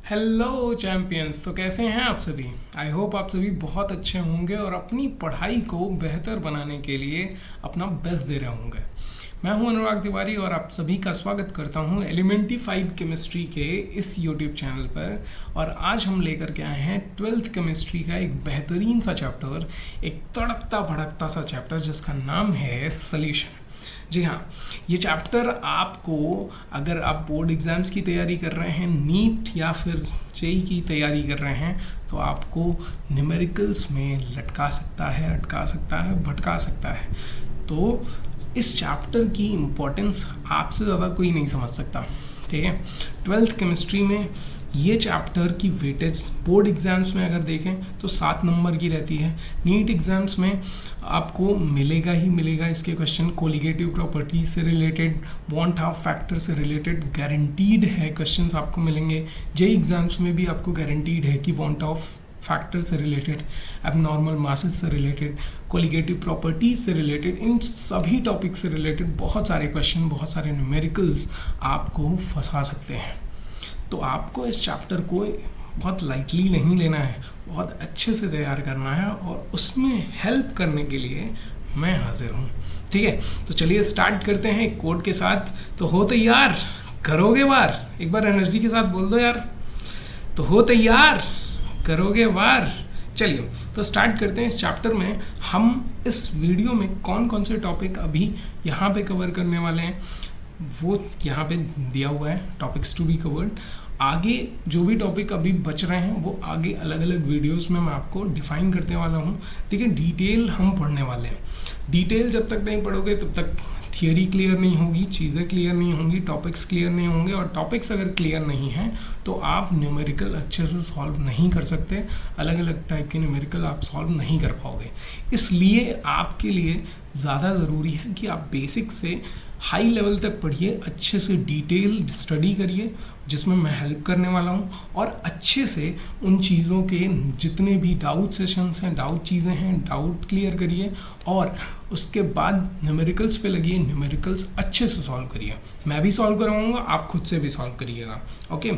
Hello champions. तो कैसे हैं आप सभी? आई होप आप सभी बहुत अच्छे होंगे और अपनी पढ़ाई को बेहतर बनाने के लिए अपना बेस्ट दे रहे होंगे। मैं हूं अनुराग तिवारी और आप सभी का स्वागत करता हूं एलिमेंट्री 5 केमिस्ट्री के इस यूट्यूब चैनल पर। और आज हम लेकर के आए हैं 12th केमिस्ट्री का एक बेहतरीन सा चैप्टर, एक तड़कता भड़कता सा चैप्टर जिसका नाम है सॉल्यूशन। जी हाँ, ये चैप्टर आपको, अगर आप बोर्ड एग्ज़ाम्स की तैयारी कर रहे हैं, नीट या फिर जेई की तैयारी कर रहे हैं, तो आपको न्यूमेरिकल्स में लटका सकता है, अटका सकता है, भटका सकता है। तो इस चैप्टर की इम्पोर्टेंस आपसे ज़्यादा कोई नहीं समझ सकता। ठीक है, 12th केमिस्ट्री में ये चैप्टर की वेटेज बोर्ड एग्ज़ाम्स में अगर देखें तो 7 नंबर की रहती है। नीट एग्ज़ाम्स में आपको मिलेगा ही मिलेगा इसके क्वेश्चन। कोलिगेटिव प्रॉपर्टीज से रिलेटेड, वॉन्ट हाफ फैक्टर से रिलेटेड गारंटीड है क्वेश्चंस आपको मिलेंगे। जेई एग्ज़ाम्स में भी आपको गारंटीड है कि वॉन्ट ऑफ फैक्टर से रिलेटेड, एबनॉर्मल मासेस से रिलेटेड, कोलिगेटिव प्रॉपर्टीज से रिलेटेड, इन सभी टॉपिक से रिलेटेड बहुत सारे क्वेश्चन, बहुत सारे न्यूमेरिकल्स आपको फंसा सकते हैं। तो आपको इस चैप्टर को बहुत लाइटली नहीं लेना है, बहुत अच्छे से तैयार करना है और उसमें हेल्प करने के लिए मैं हाजिर हूँ। ठीक है, तो चलिए स्टार्ट करते हैं एक कोड के साथ। तो हो तैयार? करोगे वार? एक बार एनर्जी के साथ बोल दो यार। तो हो तैयार? करोगे वार? चलिए तो स्टार्ट करते हैं। इस चैप्टर में हम इस वीडियो में कौन कौन से टॉपिक अभी यहाँ पे कवर करने वाले हैं वो यहाँ पे दिया हुआ है, टॉपिक्स टू बी कवर्ड। आगे जो भी टॉपिक अभी बच रहे हैं वो आगे अलग अलग वीडियोस में मैं आपको डिफाइन करने वाला हूँ। देखिए, डिटेल हम पढ़ने वाले हैं। डिटेल जब तक नहीं पढ़ोगे तब तक थियरी क्लियर नहीं होगी, चीज़ें क्लियर नहीं होंगी, टॉपिक्स क्लियर नहीं होंगे। और टॉपिक्स अगर क्लियर नहीं हैं तो आप न्यूमेरिकल अच्छे से सॉल्व नहीं कर सकते, अलग अलग टाइप के न्यूमेरिकल आप सॉल्व नहीं कर पाओगे। इसलिए आपके लिए ज़्यादा ज़रूरी है कि आप बेसिक से हाई लेवल तक पढ़िए, अच्छे से डिटेल स्टडी करिए जिसमें मैं हेल्प करने वाला हूँ, और अच्छे से उन चीज़ों के जितने भी डाउट सेशंस हैं, डाउट चीज़ें हैं, डाउट क्लियर करिए और उसके बाद न्यूमेरिकल्स पे लगिए, न्यूमेरिकल्स अच्छे से सॉल्व करिए। मैं भी सॉल्व करवाऊँगा, आप खुद से भी सॉल्व करिएगा। ओके,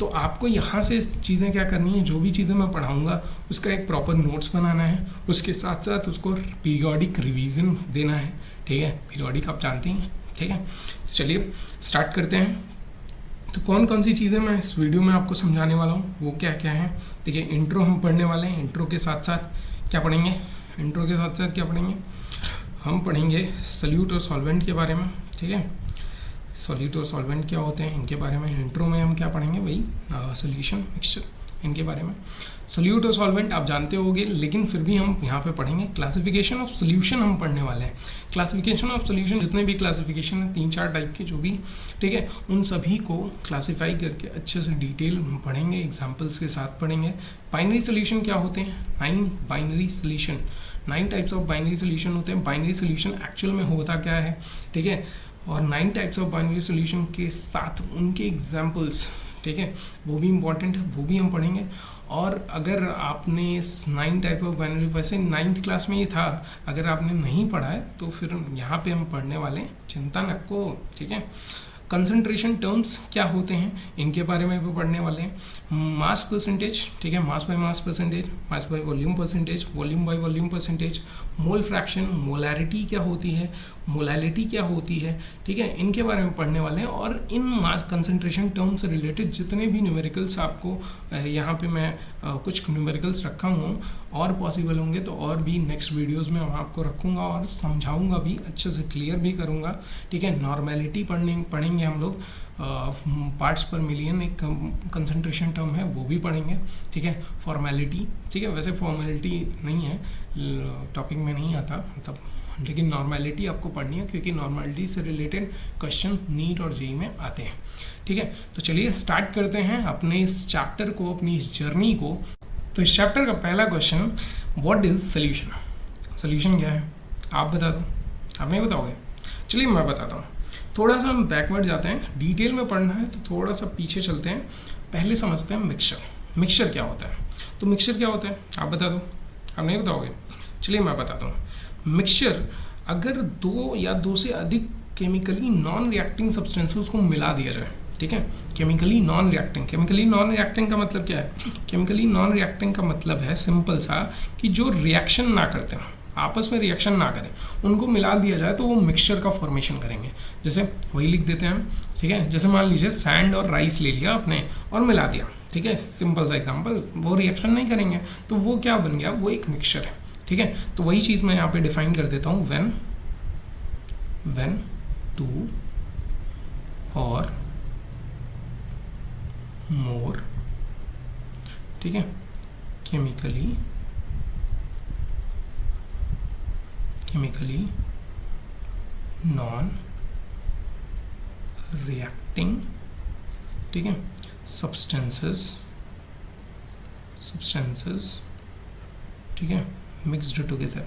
तो आपको यहाँ से चीज़ें क्या करनी है, जो भी चीज़ें मैं पढ़ाऊँगा उसका एक प्रॉपर नोट्स बनाना है, उसके साथ साथ उसको पीरियोडिक रिवीजन देना है। ठीक है, पीरियोडिक आप जानते हैं। ठीक है, चलिए स्टार्ट करते हैं। तो कौन कौन सी चीज़ें मैं इस वीडियो में आपको समझाने वाला हूँ वो क्या क्या है। देखिए, इंट्रो हम पढ़ने वाले हैं। इंट्रो के साथ साथ क्या पढ़ेंगे? इंट्रो के साथ साथ क्या पढ़ेंगे? हम पढ़ेंगे सॉल्यूट और सॉल्वेंट के बारे में। ठीक है, सॉल्यूट और सॉल्वेंट क्या होते हैं इनके बारे में इंट्रो में हम क्या पढ़ेंगे, वही सॉल्यूशन, मिक्सचर, इनके बारे में। सॉल्यूट और सॉल्वेंट आप जानते होंगे, लेकिन फिर भी हम यहाँ पे पढ़ेंगे। क्लासिफिकेशन ऑफ सॉल्यूशन हम पढ़ने वाले हैं। क्लासिफिकेशन ऑफ सॉल्यूशन, जितने भी क्लासिफिकेशन है 3-4 टाइप के जो भी, ठीक है, उन सभी को क्लासीफाई करके अच्छे से डिटेल पढ़ेंगे, एग्जाम्पल्स के साथ पढ़ेंगे। बाइनरी सोल्यूशन क्या होते हैं? 9 binary solution, 9 types of binary solution होते हैं। बाइनरी सोल्यूशन एक्चुअल में होता क्या है, ठीक है, और 9 टाइप्स ऑफ बाइनरी सोल्यूशन के साथ उनके एग्जाम्पल्स, ठीक है, वो भी इम्पॉर्टेंट है, वो भी हम पढ़ेंगे। और अगर आपने 9 टाइप ऑफ बाइनरी, वैसे 9th क्लास में ही था, अगर आपने नहीं पढ़ा है तो फिर यहाँ पे हम पढ़ने वाले हैं, चिंता न को। ठीक है, कंसंट्रेशन टर्म्स क्या होते हैं इनके बारे में भी पढ़ने वाले हैं। मास परसेंटेज, ठीक है, mass by mass percentage, mass by volume percentage, volume by volume percentage, mole fraction, molarity क्या होती है, मोलैलिटी क्या होती है, ठीक है, इनके बारे में पढ़ने वाले हैं। और इन मास कंसंट्रेशन टर्म से रिलेटेड जितने भी न्यूमेरिकल्स आपको यहाँ पे मैं कुछ न्यूमेरिकल्स रखा हूँ, और पॉसिबल होंगे तो और भी नेक्स्ट वीडियोस में मैं आपको रखूँगा और समझाऊँगा भी, अच्छे से क्लियर भी करूँगा। ठीक है, नॉर्मेलिटी पढ़ेंगे हम लोग, पार्ट्स पर मिलियन एक कंसंट्रेशन टर्म है वो भी पढ़ेंगे। ठीक है, फॉर्मेलिटी, ठीक है, वैसे फॉर्मेलिटी नहीं है, टॉपिक में नहीं आता मतलब, लेकिन नॉर्मेलिटी आपको पढ़नी है क्योंकि नॉर्मेलिटी से रिलेटेड क्वेश्चन नीट और जेईई में आते हैं। ठीक है, तो चलिए स्टार्ट करते हैं अपने इस चैप्टर को, अपनी इस जर्नी को। तो इस चैप्टर का पहला question, what is solution? Solution क्या है आप बता दो, आप नहीं बताओगे? चलिए मैं बताता हूँ। थोड़ा सा हम बैकवर्ड जाते हैं, डिटेल में पढ़ना है तो थोड़ा सा पीछे चलते हैं। पहले समझते हैं मिक्सचर। मिक्सचर क्या होता है? तो मिक्सचर क्या होता है आप बता दो, आप नहीं बताओगे? चलिए मैं बताता हूँ। मिक्सचर, अगर 2 या 2 से अधिक केमिकली नॉन रिएक्टिंग सब्सटेंसेस को मिला दिया जाए, ठीक ठीक है। Chemically non reacting, chemically non reacting का मतलब क्या है? केमिकली नॉन रिएक्टिंग का मतलब है सिंपल सा कि जो रिएक्शन ना करते हैं, आपस में रिएक्शन ना करें, उनको मिला दिया जाए तो वो मिक्सचर का फॉर्मेशन करेंगे। जैसे वही लिख देते हैं हम, ठीक है। जैसे मान लीजिए सैंड और राइस ले लिया आपने और मिला दिया, ठीक है, सिंपल सा एग्जांपल, वो रिएक्शन नहीं करेंगे तो वो क्या बन गया? वो एक मिक्सचर है, ठीक है। तो वही चीज़ मैं यहाँ पे डिफाइन कर देता हूँ, व्हेन टू और मोर, ठीक है, केमिकली नॉन रिएक्टिंग, ठीक है, सब्सटेंसेस, ठीक है, मिक्स्ड टुगेदर,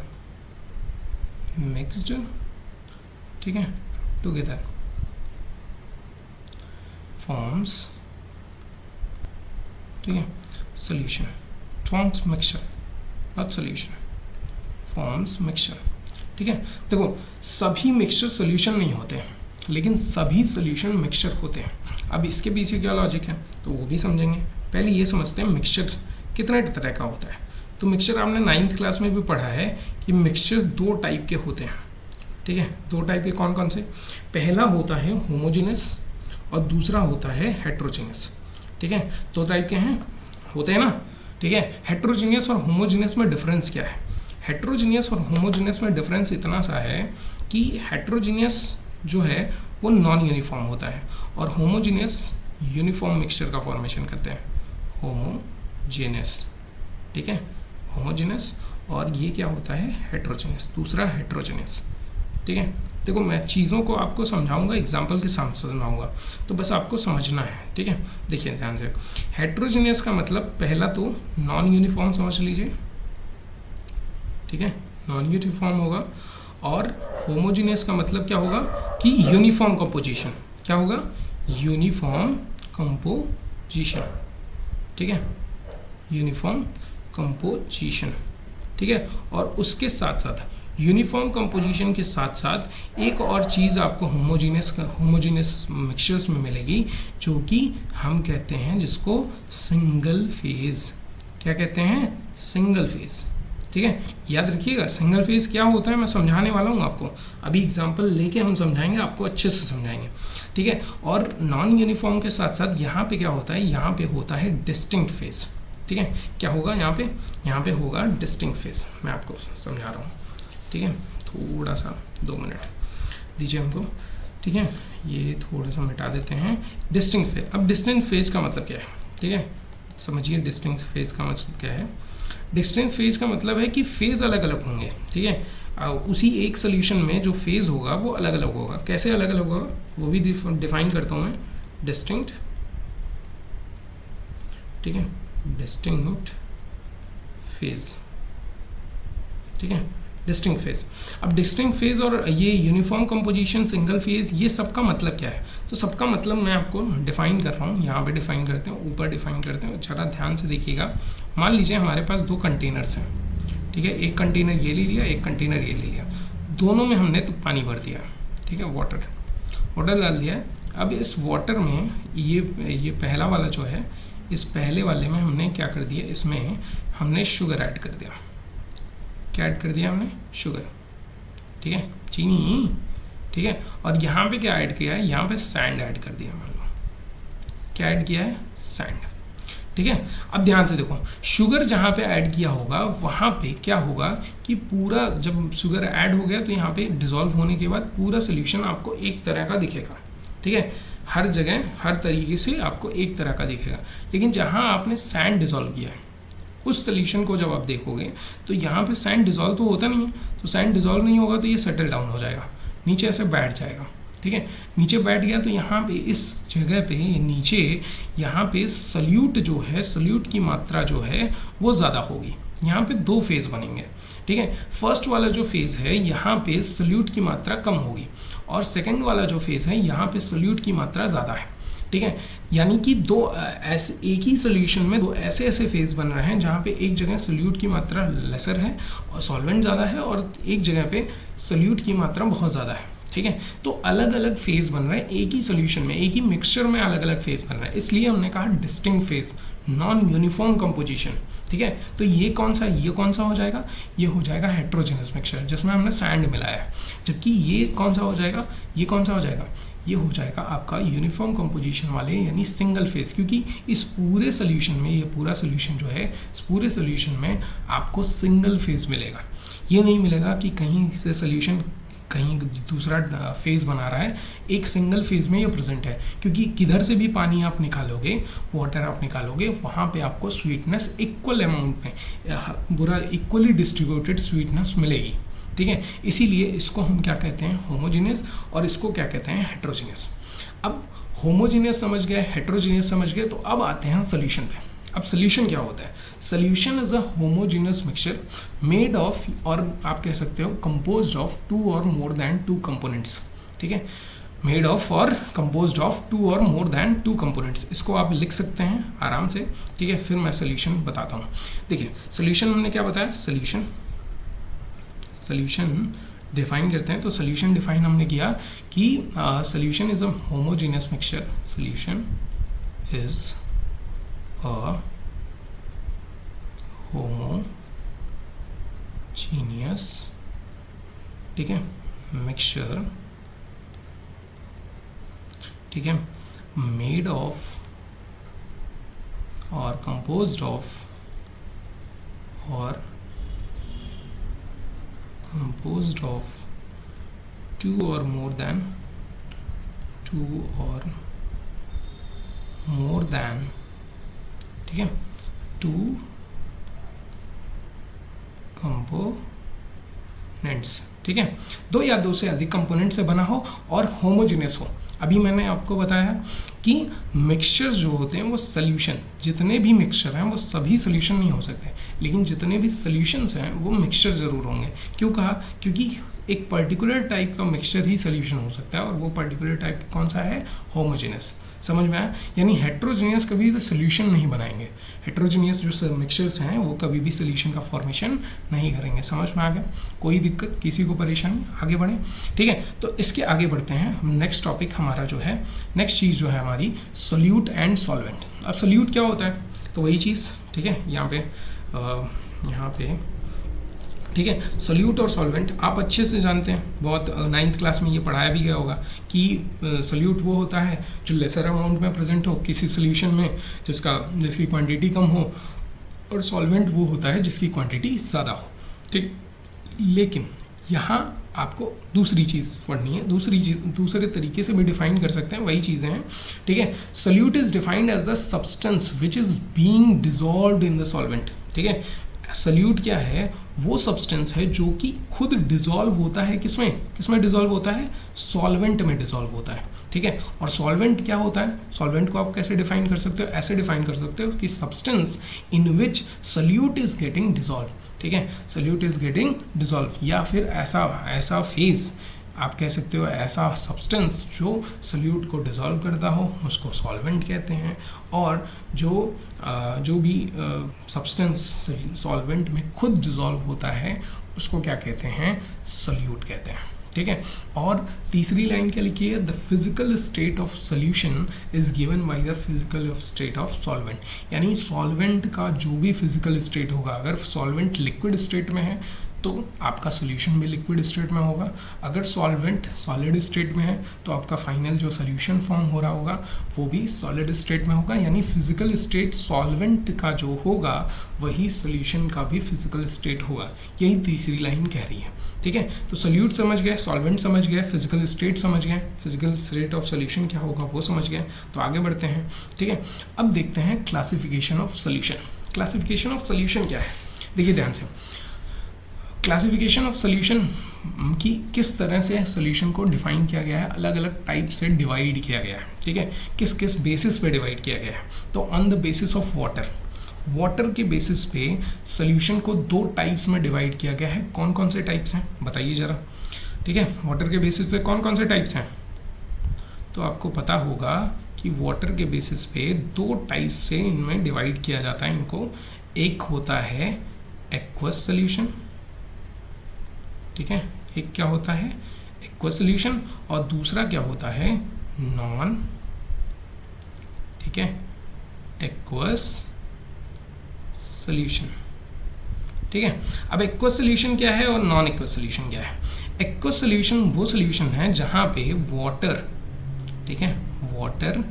ठीक है, टुगेदर फॉर्म्स, ठीक है, solution, forms mixture, not solution, forms mixture, ठीक है। देखो सभी मिक्सचर सॉल्यूशन नहीं होते, लेकिन सभी सॉल्यूशन मिक्सचर होते हैं। अब इसके पीछे क्या लॉजिक है तो वो भी समझेंगे। पहले ये समझते हैं मिक्सचर कितने तरह का होता है। तो मिक्सचर आपने 9th क्लास में भी पढ़ा है कि मिक्सचर 2 टाइप के होते हैं, ठीक है। 2 टाइप के कौन कौन से? पहला होता है होमोजेनस और दूसरा होता है हेट्रोजेनस, ठीक है। 2 टाइप के हैं, होते हैं ना, ठीक है। हेट्रोजेनियस और होमोजेनस में डिफरेंस क्या है? हेट्रोजेनियस और होमोजेनस में डिफरेंस इतना सा है कि हेट्रोजेनियस जो है वो नॉन यूनिफॉर्म होता है और होमोजेनियस यूनिफॉर्म मिक्सचर का फॉर्मेशन करते हैं, होमोजेनस, ठीक है, होमोजेनस। और ये क्या होता है? हेट्रोजेनस, दूसरा हेट्रोजेनस, ठीक है। देखो मैं चीज़ों को आपको समझाऊंगा, एग्जाम्पल के साथ समझाऊंगा, तो बस आपको समझना है, ठीक है। देखिए ध्यान से, हेट्रोजेनियस का मतलब पहला तो नॉन यूनिफॉर्म समझ लीजिए, ठीक है, नॉन यूनिफॉर्म होगा। और होमोजेनियस का मतलब क्या होगा कि यूनिफॉर्म कंपोजिशन, क्या होगा? यूनिफॉर्म कंपोजिशन, ठीक है, यूनिफॉर्म कंपोजिशन, ठीक है। और उसके साथ साथ यूनिफॉर्म कंपोजिशन के साथ साथ एक और चीज़ आपको होमोजेनियस मिक्सचर्स में मिलेगी, जो कि हम कहते हैं जिसको सिंगल फेज। क्या कहते हैं? सिंगल फेज, ठीक है। याद रखिएगा सिंगल फेज क्या होता है, मैं समझाने वाला हूँ आपको, अभी एग्जांपल लेके हम समझाएंगे, आपको अच्छे से समझाएंगे, ठीक है। और नॉन यूनिफॉर्म के साथ साथ यहाँ पे क्या होता है? यहाँ पे होता है डिस्टिंक्ट फेज, ठीक है। क्या होगा यहाँ पे? यहाँ पे होगा डिस्टिंक्ट फेज, मैं आपको समझा रहा हूँ, ठीक है। थोड़ा सा 2 मिनट दीजिए हमको, ठीक है। ये थोड़ा सा मिटा देते हैं, डिस्टिंक्ट फेज। अब डिस्टिंक्ट फेज का मतलब क्या है, ठीक है, समझिए डिस्टिंक्ट फेज का मतलब क्या है। डिस्टिंक्ट फेज का मतलब है कि फेज अलग अलग होंगे, ठीक है। उसी एक सोल्यूशन में जो फेज होगा वो अलग अलग होगा। कैसे अलग अलग होगा वो भी डिफाइन करता हूँ मैं, डिस्टिंक्ट, ठीक है, डिस्टिंक्ट फेज, ठीक है, डिस्टिंक्ट फेज। अब डिस्टिंक्ट फेज और ये यूनिफॉर्म कंपोजिशन, सिंगल फेज, ये सबका मतलब क्या है? तो सबका मतलब मैं आपको डिफाइन कर रहा हूँ, यहाँ पे डिफाइन करते हैं, ऊपर डिफाइन करते हैं, जरा ध्यान से देखिएगा। मान लीजिए हमारे पास 2 कंटेनर्स हैं, ठीक है, एक कंटेनर ये ले लिया, एक कंटेनर ये ले लिया, दोनों में हमने तो पानी भर दिया, ठीक है, वाटर डाल दिया है। अब इस वाटर में ये पहला वाला जो है, इस पहले वाले में हमने क्या कर दिया? इसमें हमने शुगर ऐड कर दिया। क्या ऐड कर दिया हमने? शुगर, ठीक है, चीनी, ठीक है। और यहाँ पे क्या ऐड किया है? यहाँ पे सैंड ऐड कर दिया। मान लो क्या ऐड किया है? सैंड, ठीक है। अब ध्यान से देखो, शुगर जहाँ पे ऐड किया होगा वहाँ पे क्या होगा कि पूरा जब शुगर ऐड हो गया तो यहाँ पे डिसॉल्व होने के बाद पूरा सोल्यूशन आपको एक तरह का दिखेगा, ठीक है, हर जगह हर तरीके से आपको एक तरह का दिखेगा। लेकिन जहाँ आपने सैंड डिसॉल्व किया है उस सोल्यूशन को जब आप देखोगे तो यहाँ पे सैंड डिसॉल्व तो होता नहीं है, तो सैंड डिसॉल्व नहीं होगा तो ये सेटल डाउन हो जाएगा, नीचे ऐसे बैठ जाएगा, ठीक है। नीचे बैठ गया तो यहाँ पे इस जगह पे नीचे यहाँ पे सल्यूट जो है, सल्यूट की मात्रा जो है वो ज़्यादा होगी। यहाँ पे 2 फेज़ बनेंगे, ठीक है। फर्स्ट वाला जो फेज़ है यहाँ पे सल्यूट की मात्रा कम होगी और सेकंड वाला जो फेज़ है यहाँ पे सल्यूट की मात्रा ज़्यादा है, ठीक है। यानी कि 2 ऐसे एक ही सोल्यूशन में 2 ऐसे फेज़ बन रहे हैं जहाँ पे एक जगह सल्यूट की मात्रा लेसर है और सॉल्वेंट ज़्यादा है, और एक जगह पे सल्यूट की मात्रा बहुत ज़्यादा है, ठीक है। तो अलग अलग फेज बन रहा है एक ही सोल्यूशन में, एक ही मिक्सचर में अलग अलग फेज बन रहा है, इसलिए हमने कहा distinct phase, non uniform composition, ठीक है। तो ये कौन सा हो जाएगा, ये हो जाएगा हेट्रोजेनस मिक्सचर जिसमें हमने सैंड मिलाया है। जबकि ये कौन सा हो जाएगा, ये हो जाएगा आपका यूनिफॉर्म कंपोजिशन वाले यानी सिंगल फेज, क्योंकि इस पूरे सोल्यूशन में, ये पूरा सोल्यूशन जो है, इस पूरे सोल्यूशन में आपको सिंगल फेज मिलेगा। ये नहीं मिलेगा कि कहीं से सोल्यूशन कहीं दूसरा फेज बना रहा है, एक सिंगल फेज में ये प्रेजेंट है, क्योंकि किधर से भी पानी आप निकालोगे, वाटर आप निकालोगे, वहाँ पे आपको स्वीटनेस इक्वल अमाउंट में, पूरा इक्वली डिस्ट्रीब्यूटेड स्वीटनेस मिलेगी, ठीक है। इसीलिए इसको हम क्या कहते हैं, होमोजीनियस, और इसको क्या कहते हैं, हेट्रोजीनियस। अब होमोजीनियस समझ गए, हेट्रोजीनियस समझ गए, तो अब आते हैं सोल्यूशन पे। अब सोल्यूशन क्या होता है, solution is a homogeneous mixture made of, और आप कह सकते हो कंपोज्ड ऑफ 2 और मोर देन 2 कंपोनेंट्स, ठीक है। मेड ऑफ और कंपोज्ड ऑफ 2 और मोर देन 2 कंपोनेंट्स, इसको आप लिख सकते हैं आराम से, ठीक है। फिर मैं सोल्यूशन बताता हूँ। देखिए सोल्यूशन हमने क्या बताया, सोल्यूशन डिफाइन करते हैं। तो सोल्यूशन डिफाइन हमने किया कि solution is a homogeneous mixture, solution is a homogeneous, ठीक है, मिक्सचर, ठीक है, मेड ऑफ और कंपोज्ड ऑफ और composed of 2 or more than ठीक है 2 कंपोनेंट्स, ठीक है, 2 या 2 से अधिक कंपोनेंट से बना हो और होमोजीनियस हो। अभी मैंने आपको बताया कि मिक्सचर जो होते हैं वो सोल्यूशन, जितने भी मिक्सचर हैं वो सभी सोल्यूशन नहीं हो सकते, लेकिन जितने भी सोल्यूशंस हैं वो मिक्सचर ज़रूर होंगे। क्यों कहा, क्योंकि एक पर्टिकुलर टाइप का मिक्सचर ही सोल्यूशन हो सकता है, और वो पर्टिकुलर टाइप कौन सा है, होमोजीनियस। समझ में आया, यानी हेट्रोजीनियस कभी भी सोल्यूशन नहीं बनाएंगे, हेट्रोजीनियस जो मिक्सचर्स हैं वो कभी भी सोल्यूशन का फॉर्मेशन नहीं करेंगे। समझ में आ गया, कोई दिक्कत, किसी को परेशानी, आगे बढ़ें, ठीक है। तो इसके आगे बढ़ते हैं हम, नेक्स्ट टॉपिक हमारा जो है, नेक्स्ट चीज़ जो है हमारी सोल्यूट एंड सॉल्वेंट। अब सोल्यूट क्या होता है, तो वही चीज़, ठीक है, यहाँ पे ठीक है। सोल्यूट और सॉल्वेंट आप अच्छे से जानते हैं, बहुत 9th क्लास में ये पढ़ाया भी गया होगा कि सोल्यूट वो होता है जो लेसर अमाउंट में प्रेजेंट हो किसी सोल्यूशन में, जिसकी क्वांटिटी कम हो, और सॉल्वेंट वो होता है जिसकी क्वांटिटी ज़्यादा हो, ठीक। लेकिन यहाँ आपको दूसरी चीज़ पढ़नी है, दूसरे तरीके से भी डिफाइन कर सकते हैं, वही चीज़ें हैं, ठीक है। Solute is defined as the substance which is being dissolved in the solvent, ठीक है। सोल्यूट क्या है, वो सब्सटेंस है जो कि खुद डिसॉल्व होता है, किसमें डिसॉल्व होता है, सॉल्वेंट में डिसॉल्व होता है, ठीक है। और सॉल्वेंट क्या होता है, सॉल्वेंट को आप कैसे डिफाइन कर सकते हो, ऐसे डिफाइन कर सकते हो कि substance in which solute is getting dissolve, ठीक है, सोल्यूट इज गेटिंग डिसॉल्व, या फिर ऐसा फेज आप कह सकते हो, ऐसा सब्सटेंस जो सोल्यूट को डिसॉल्व करता हो उसको सॉल्वेंट कहते हैं, और जो भी सब्सटेंस सॉल्वेंट में खुद डिसॉल्व होता है उसको क्या कहते हैं, सोल्यूट कहते हैं, ठीक है। और तीसरी लाइन क्या लिखी है, the physical state of solution is given by the physical state of solvent, यानी सॉल्वेंट का जो भी फिजिकल स्टेट होगा, अगर सॉल्वेंट लिक्विड स्टेट में है तो आपका सोल्यूशन भी लिक्विड स्टेट में होगा, अगर सॉल्वेंट सॉलिड स्टेट में है तो आपका फाइनल जो सोल्यूशन फॉर्म हो रहा होगा वो भी सॉलिड स्टेट में होगा, यानी फिजिकल स्टेट सॉल्वेंट का जो होगा वही सोल्यूशन का भी फिजिकल स्टेट होगा, यही तीसरी लाइन कह रही है, ठीक है। तो सोल्यूट समझ गए, सॉल्वेंट समझ गए, फिजिकल स्टेट समझ गए, फिजिकल स्टेट ऑफ सोल्यूशन क्या होगा वो समझ गए, तो आगे बढ़ते हैं, ठीक है। अब देखते हैं classification of solution. Classification of solution क्या है, देखिए ध्यान से, क्लासिफिकेशन ऑफ सोल्यूशन की किस तरह से सोल्यूशन को डिफाइन किया गया है, अलग अलग टाइप से डिवाइड किया गया है, ठीक है, किस किस बेसिस पे डिवाइड किया गया है। तो on the basis of water के बेसिस पे सोल्यूशन को 2 टाइप्स में डिवाइड किया गया है। कौन कौन से टाइप्स हैं बताइए ज़रा, ठीक है, वाटर के बेसिस पे कौन कौन से टाइप्स हैं, तो आपको पता होगा कि वाटर के बेसिस पे 2 टाइप से इनमें डिवाइड किया जाता है इनको। एक होता है एक्वस सोल्यूशन, ठीक है, एक क्या होता है एक्वस सोल्यूशन, और दूसरा क्या होता है, नॉन, ठीक है, एक्वस सोल्यूशन। ठीक है, अब एक्वस सोल्यूशन क्या है और नॉन एक्वस सोल्यूशन क्या है। एक्वस सोल्यूशन वो सोल्यूशन है जहां पे वाटर, ठीक है, वाटर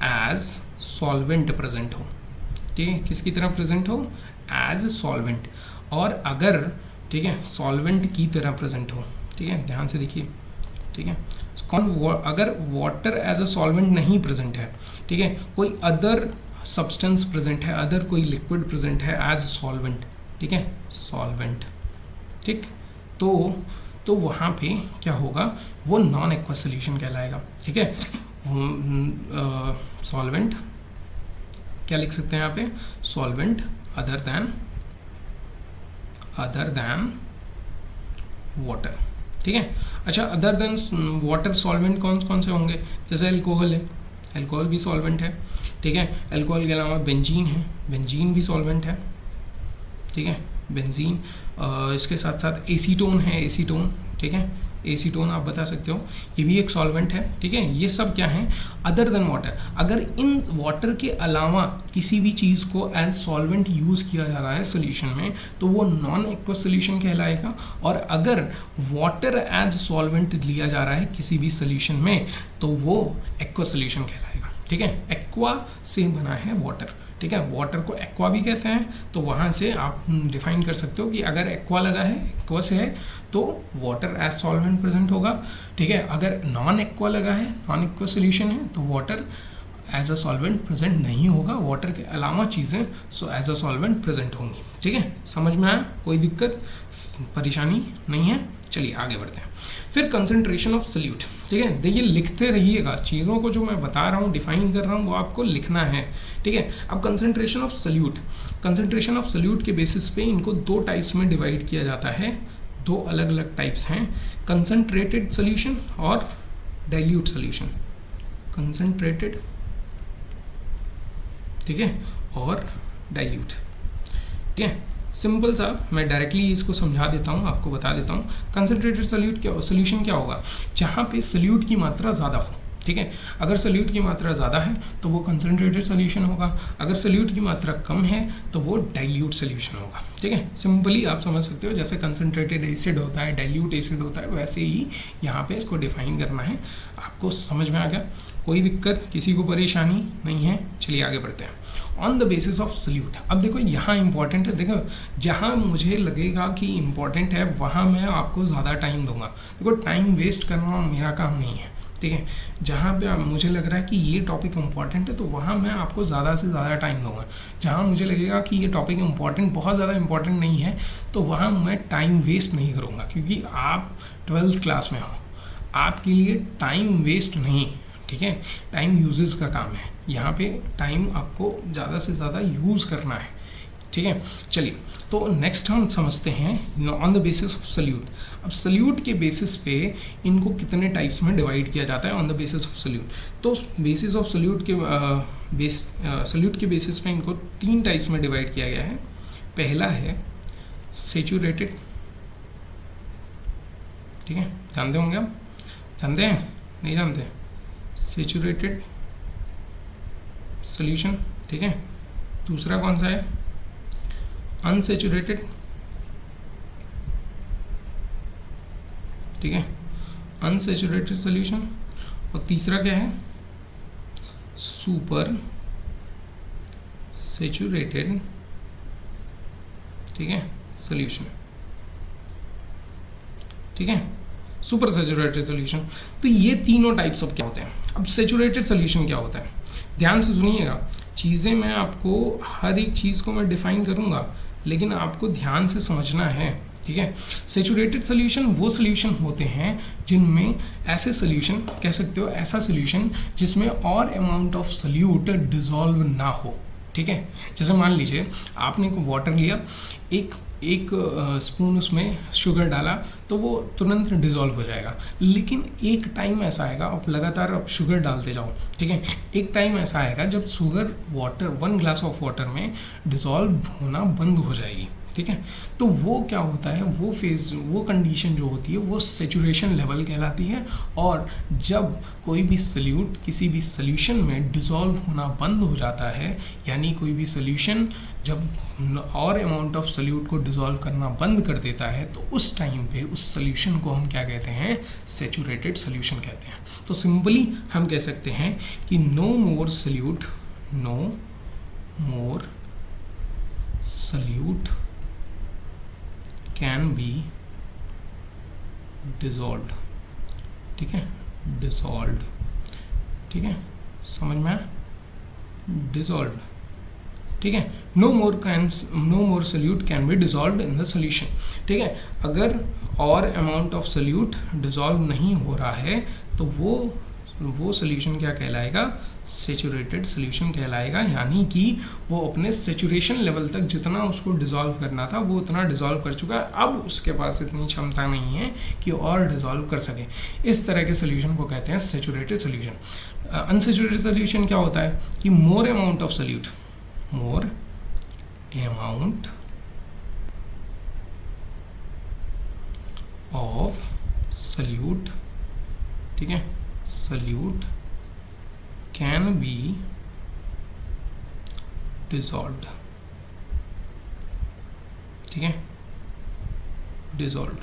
एज सॉल्वेंट प्रेजेंट हो, ठीक है, किसकी तरह प्रेजेंट हो, एज सॉल्वेंट। और अगर, ठीक है, सॉल्वेंट की तरह प्रेजेंट हो, ठीक है, ध्यान से देखिए, ठीक है, अगर वाटर एज अ सॉल्वेंट नहीं प्रेजेंट है, ठीक है, कोई अदर सब्सटेंस प्रेजेंट है, अदर कोई लिक्विड प्रेजेंट है एज सॉल्वेंट, ठीक है, सॉल्वेंट, ठीक, तो वहाँ पे क्या होगा, वो नॉन एक्वस सोल्यूशन कहलाएगा। ठीक है, सॉल्वेंट क्या लिख सकते हैं यहाँ पे, सॉल्वेंट अदर देन वाटर। ठीक है, अच्छा, अदर देन वाटर सॉल्वेंट कौन कौन से होंगे, जैसे अल्कोहल है, अल्कोहल भी सॉल्वेंट है। ठीक है, अल्कोहल के अलावा बेंजीन है, बेंजीन भी सॉल्वेंट है। ठीक है, बेंजीन, इसके साथ साथ एसीटोन है, एसीटोन, ठीक है, एसीटोन आप बता सकते हो, ये भी एक सॉल्वेंट है। ठीक है, ये सब क्या है, अदर देन वाटर। अगर इन वाटर के अलावा किसी भी चीज़ को एज सॉल्वेंट यूज़ किया जा रहा है सोल्यूशन में, तो वो नॉन एक्वस सोल्यूशन कहलाएगा। और अगर वाटर एज सॉल्वेंट लिया जा रहा है किसी भी सोल्यूशन में, तो वो एक्वस सोल्यूशन कहलाएगा। ठीक है, एक्वा से बना है वाटर। ठीक है, वाटर को एक्वा भी कहते हैं, तो वहाँ से आप डिफाइन कर सकते हो कि अगर एक्वा लगा है, एक्वस है, तो वाटर एज सॉल्वेंट प्रेजेंट होगा। ठीक है, अगर नॉन एक्वा लगा है, नॉन एक्वा सोल्यूशन है, तो water as a solvent present नहीं होगा, वाटर के अलावा चीज़ें so as a solvent present होंगी। ठीक है, समझ में आया, कोई दिक्कत परेशानी नहीं है। चलिए आगे बढ़ते हैं। फिर कंसंट्रेशन ऑफ सोल्यूट। ठीक है, देखिए लिखते रहिएगा, चीज़ों को जो मैं बता रहा हूँ, डिफाइन कर रहा हूँ, वो आपको लिखना है। ठीक है, अब concentration of solute, concentration of solute के बेसिस पे इनको दो टाइप्स में डिवाइड किया जाता है। दो अलग अलग टाइप्स हैं, कंसंट्रेटेड सोल्यूशन और डाइल्यूट सोल्यूशन। कंसंट्रेटेड, ठीक है, और डाइल्यूट। ठीक है, सिंपल सा मैं डायरेक्टली इसको समझा देता हूँ, आपको बता देता हूँ। कंसंट्रेटेड सोल्यूशन क्या होगा, जहाँ पे सोल्यूट की मात्रा ज़्यादा हो। ठीक है, अगर सोल्यूट की मात्रा ज़्यादा है तो वो कंसंट्रेटेड सोल्यूशन होगा, अगर सोल्यूट की मात्रा कम है तो वो डाइल्यूट सोल्यूशन होगा। ठीक है, सिंपली आप समझ सकते हो, जैसे कंसंट्रेटेड एसिड होता है, डाइल्यूट एसिड होता है, वैसे ही यहाँ पे इसको डिफाइन करना है। आपको समझ में आ गया, कोई दिक्कत, किसी को परेशानी नहीं है। चलिए आगे बढ़ते हैं। On the basis of solute, अब देखो यहाँ इंपॉर्टेंट है, देखो जहाँ मुझे लगेगा कि इंपॉर्टेंट है वहाँ मैं आपको ज़्यादा टाइम दूंगा। देखो टाइम वेस्ट करना मेरा काम नहीं है। ठीक है, जहाँ पे मुझे लग रहा है कि ये टॉपिक इम्पॉर्टेंट है, तो वहाँ मैं आपको ज़्यादा से ज़्यादा टाइम दूंगा। जहाँ मुझे लगेगा कि ये टॉपिक इम्पॉर्टेंट, बहुत ज़्यादा इम्पॉर्टेंट नहीं है, तो वहाँ मैं टाइम वेस्ट नहीं करूँगा, क्योंकि आप 12th क्लास में हो, आपके लिए टाइम वेस्ट नहीं। ठीक है, टाइम यूजेस का काम है, यहाँ पे टाइम आपको ज़्यादा से ज़्यादा यूज़ करना है। ठीक है, चलिए तो नेक्स्ट हम समझते हैं on the basis of solute. अब सोल्यूट के बेसिस पे इनको कितने टाइप्स में डिवाइड किया जाता है on the basis of solute. तो बेसिस ऑफ सोल्यूट के सोल्यूट के बेसिस पे इनको 3 टाइप्स में डिवाइड किया गया है। पहला है सेचुरेटेड। ठीक है, जानते होंगे आप, जानते हैं, नहीं जानते, सेचुरेटेड सोल्यूशन। ठीक है, दूसरा कौन सा है, अनसेचुरेटेड। ठीक है, अनसेचुरेटेड सोल्यूशन। और तीसरा क्या है, सुपर सेचुरेटेड, ठीक है, सोल्यूशन। ठीक है, सुपर सेचुरेटेड सोल्यूशन। तो ये तीनों टाइप्स ऑफ क्या होते हैं। अब सेचुरेटेड सोल्यूशन क्या होता है, ध्यान से सुनिएगा, चीज़ें मैं आपको हर एक चीज़ को मैं डिफाइन करूँगा, लेकिन आपको ध्यान से समझना है। ठीक है, सेचुरेटेड सोल्यूशन वो सोल्यूशन होते हैं जिनमें ऐसे सोल्यूशन कह सकते हो, ऐसा सोल्यूशन जिसमें और अमाउंट ऑफ सोल्यूट डिजॉल्व ना हो। ठीक है, जैसे मान लीजिए आपने वाटर लिया, एक स्पून उसमें शुगर डाला, तो वो तुरंत डिज़ोल्व हो जाएगा। लेकिन एक टाइम ऐसा आएगा, आप लगातार आप शुगर डालते जाओ। ठीक है, एक टाइम ऐसा आएगा जब शुगर 1 ग्लास ऑफ वाटर में डिज़ोल्व होना बंद हो जाएगी। ठीक है। तो वो क्या होता है, वो फेज, वो कंडीशन जो होती है वो सेचुरेशन लेवल कहलाती है। और जब कोई भी सल्यूट किसी भी सॉल्यूशन में डिसॉल्व होना बंद हो जाता है, यानी कोई भी सॉल्यूशन जब और अमाउंट ऑफ सल्यूट को डिसॉल्व करना बंद कर देता है, तो उस टाइम पे उस सॉल्यूशन को हम क्या कहते हैं, सेचुरेटेड सॉल्यूशन कहते हैं। तो सिंपली हम कह सकते हैं कि no more solute can be dissolved, ठीक है, डिसॉल्व्ड, ठीक है, समझ में आया, डिसॉल्व्ड, ठीक है। No more solute can be dissolved in the solution, ठीक है। अगर और अमाउंट ऑफ सल्यूट डिसॉल्व नहीं हो रहा है तो वो सॉल्यूशन क्या कहलाएगा, सेचुरेटेड सॉल्यूशन कहलाएगा। यानी कि वो अपने सेचुरेशन लेवल तक जितना उसको डिसॉल्व करना था वो उतना डिसॉल्व कर चुका है, अब उसके पास इतनी क्षमता नहीं है कि और डिसॉल्व कर सके। इस तरह के सॉल्यूशन को कहते हैं सेचुरेटेड सॉल्यूशन। अनसेचुरेटेड सॉल्यूशन क्या होता है कि मोर अमाउंट ऑफ सल्यूट ठीक है, सल्यूट कैन बी डिसॉल्व्ड, ठीक है, डिसॉल्व्ड,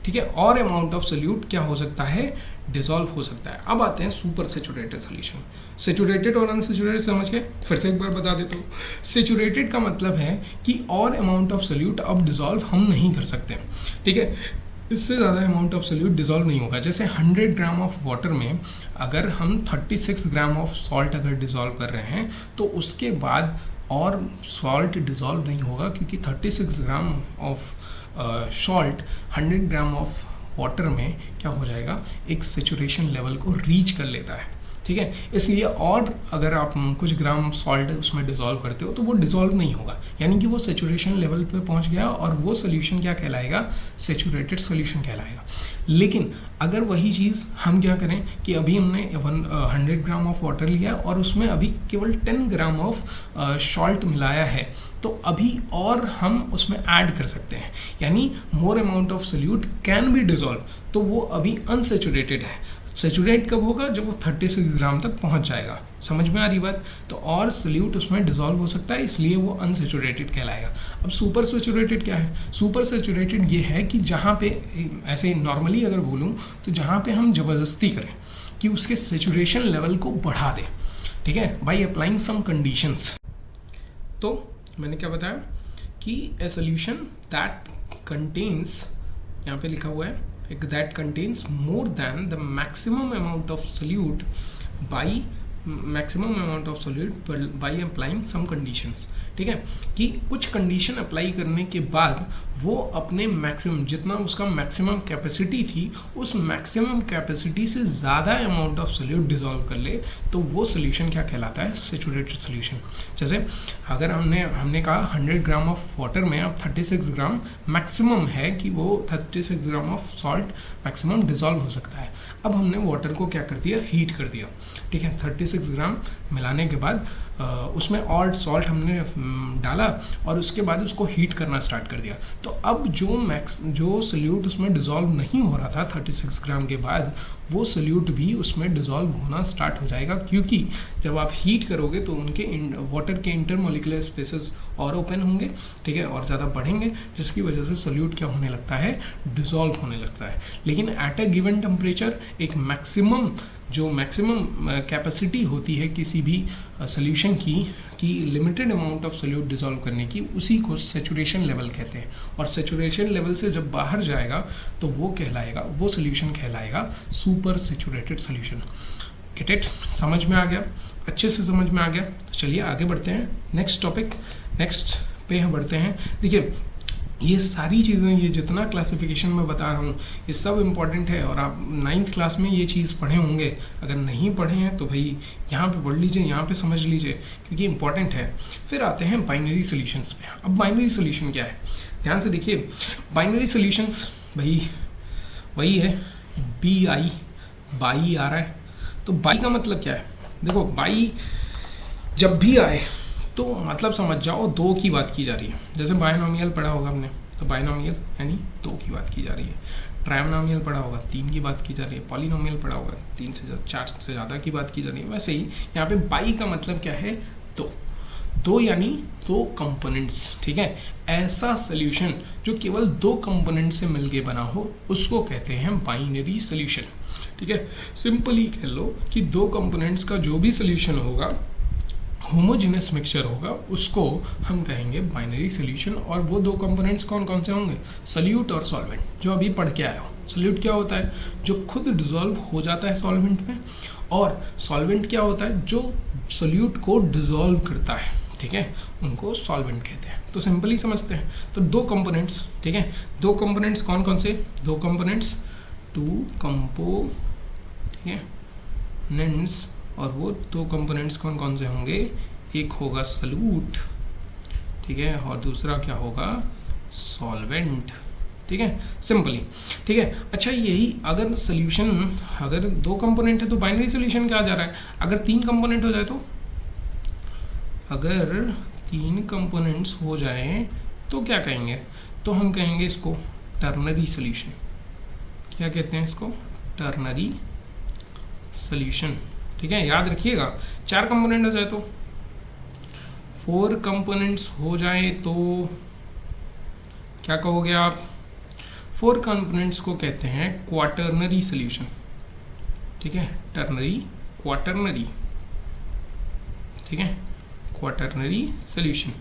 ठीक है। और अमाउंट ऑफ सल्यूट क्या हो सकता है, डिसॉल्व हो सकता है। अब आते हैं सुपर सेचुरेटेड सॉल्यूशन। सेचुरेटेड और अनसेचुरेटेड समझ के फिर से एक बार बता देता हूँ। सेचुरेटेड का मतलब है कि और अमाउंट ऑफ सल्यूट अब डिसॉल्व हम नहीं कर सकते, ठीक है, इससे ज़्यादा अमाउंट ऑफ सल्यूट डिसॉल्व नहीं होगा। जैसे 100 ग्राम ऑफ वाटर में अगर हम 36 ग्राम ऑफ सॉल्ट अगर डिसॉल्व कर रहे हैं तो उसके बाद और सॉल्ट डिसॉल्व नहीं होगा, क्योंकि 36 gram of salt 100 gram of water में क्या हो जाएगा, एक सेचुरेशन लेवल को रीच कर लेता है, ठीक है। इसलिए और अगर आप कुछ ग्राम सॉल्ट उसमें डिसॉल्व करते हो तो वो डिसॉल्व नहीं होगा, यानी कि वो सेचुरेशन लेवल पे पहुंच गया और वो सोल्यूशन क्या कहलाएगा, सेचुरेटेड सोल्यूशन कहलाएगा। लेकिन अगर वही चीज़ हम क्या करें कि अभी हमने 100 ग्राम ऑफ वाटर लिया और उसमें अभी केवल 10 ग्राम ऑफ सॉल्ट मिलाया है, तो अभी और हम उसमें ऐड कर सकते हैं, यानी more amount of solute can B dissolve, तो वो अभी अनसेचुरेटेड है। सेचुरेट कब होगा, जब वो 36 ग्राम तक पहुंच जाएगा। समझ में आ रही बात। तो और सल्यूट उसमें डिसॉल्व हो सकता है, इसलिए वो अनसेचुरेटेड कहलाएगा। अब सुपर सेचुरेटेड क्या है, सुपर सेचुरेटेड ये है कि जहाँ पे ऐसे नॉर्मली अगर बोलूँ तो जहाँ पे हम ज़बरदस्ती करें कि उसके सेचुरेशन लेवल को बढ़ा दें, ठीक है, बाई अप्लाइंग सम कंडीशंस। तो मैंने क्या बताया कि ए सोल्यूशन दैट कंटेन्स, यहाँ पे लिखा हुआ है that contains more than the maximum amount of solute by applying some conditions, ठीक है, कि कुछ कंडीशन अप्लाई करने के बाद वो अपने मैक्सिमम, जितना उसका मैक्सिमम कैपेसिटी थी, उस मैक्सिमम कैपेसिटी से ज़्यादा अमाउंट ऑफ सोल्यूट डिसॉल्व कर ले, तो वो सोल्यूशन क्या कहलाता है, सेचुरेटेड सोल्यूशन। जैसे अगर हमने कहा 100 ग्राम ऑफ वाटर में अब 36 ग्राम मैक्सिमम है कि वो 36 gram of salt maximum dissolve हो सकता है। अब हमने वाटर को क्या कर दिया, हीट कर दिया, ठीक है, 36 ग्राम मिलाने के बाद उसमें और सॉल्ट हमने डाला और उसके बाद उसको हीट करना स्टार्ट कर दिया। तो अब जो सोल्यूट उसमें डिसॉल्व नहीं हो रहा था 36 ग्राम के बाद, वो सोल्यूट भी उसमें डिसॉल्व होना स्टार्ट हो जाएगा, क्योंकि जब आप हीट करोगे तो उनके वाटर के इंटरमोलिकुलर स्पेसेस और ओपन होंगे, ठीक है, और ज़्यादा बढ़ेंगे, जिसकी वजह से सोल्यूट क्या होने लगता है, डिसॉल्व होने लगता है। लेकिन एट अ गिवन टेम्परेचर एक मैक्सिमम कैपेसिटी होती है किसी भी सोल्यूशन की limited amount of solute dissolve करने की, उसी को सेचुरेशन लेवल कहते हैं। और सेचुरेशन लेवल से जब बाहर जाएगा तो वो सोल्यूशन कहलाएगा super saturated solution. Get it, समझ में आ गया, अच्छे से समझ में आ गया। तो चलिए आगे बढ़ते हैं, नेक्स्ट पे हम बढ़ते हैं। देखिए ये सारी चीज़ें, ये जितना क्लासिफिकेशन मैं बता रहा हूँ, ये सब इम्पॉर्टेंट है और आप 9th क्लास में ये चीज़ पढ़े होंगे। अगर नहीं पढ़े हैं तो भाई यहाँ पे पढ़ लीजिए, यहाँ पे समझ लीजिए, क्योंकि इम्पॉर्टेंट है। फिर आते हैं बाइनरी सॉल्यूशंस पे। अब बाइनरी सॉल्यूशन क्या है, ध्यान से देखिए। बाइनरी सॉल्यूशंस भाई वही है, बाई आ रहा है। तो बाई का मतलब क्या है, देखो बाई जब भी आए तो मतलब समझ जाओ, दो की बात की जा रही है। जैसे बायनोमियल पढ़ा होगा हमने, तो बायनोमियल यानी दो की बात की जा रही है। ट्रायनोमियल पढ़ा होगा, तीन की बात की जा रही है। पॉलिनोमियल पढ़ा होगा, तीन से चार से ज़्यादा की बात की जा रही है। वैसे ही यहाँ पे बाई का मतलब क्या है, दो यानी दो कंपोनेंट्स, ठीक है। ऐसा सोल्यूशन जो केवल दो कंपोनेंट से मिलके बना हो उसको कहते हैं बाइनरी सोल्यूशन, ठीक है। सिंपली कह लो कि दो कंपोनेंट्स का जो भी सोल्यूशन होगा, होमोजेनस मिक्सचर होगा, उसको हम कहेंगे बाइनरी सोल्यूशन। और वो दो कंपोनेंट्स कौन कौन से होंगे, सोल्यूट और सॉल्वेंट, जो अभी पढ़ के आए हो। सोल्यूट क्या होता है, जो खुद डिसॉल्व हो जाता है सॉल्वेंट में, और सॉल्वेंट क्या होता है, जो सोल्यूट को डिसॉल्व करता है, ठीक है, उनको सॉल्वेंट कहते हैं। तो सिंपली समझते हैं। तो दो कंपोनेंट्स, ठीक है, दो कंपोनेंट्स कौन कौन से, दो कंपोनेंट्स, टू कंपो, ठीक है, नेंस, और वो दो कंपोनेंट्स कौन कौन से होंगे, एक होगा सोल्यूट, ठीक है, और दूसरा क्या होगा, सॉल्वेंट, ठीक है, सिंपली, ठीक है। अच्छा, यही अगर सोल्यूशन, अगर दो कंपोनेंट है तो बाइनरी सोल्यूशन क्या आ जा रहा है। अगर तीन कंपोनेंट हो जाए तो, अगर तीन कंपोनेंट्स हो जाए तो क्या कहेंगे, तो हम कहेंगे इसको टर्नरी सोल्यूशन। क्या कहते हैं इसको, टर्नरी सोल्यूशन, ठीक है। याद रखिएगा, चार कंपोनेंट हो जाए तो, फोर कंपोनेंट्स हो जाए तो क्या कहोगे आप, फोर कंपोनेंट्स को कहते हैं क्वाटर्नरी सोल्यूशन, ठीक है, टर्नरी, क्वाटर्नरी, ठीक है, क्वाटर्नरी सोल्यूशन,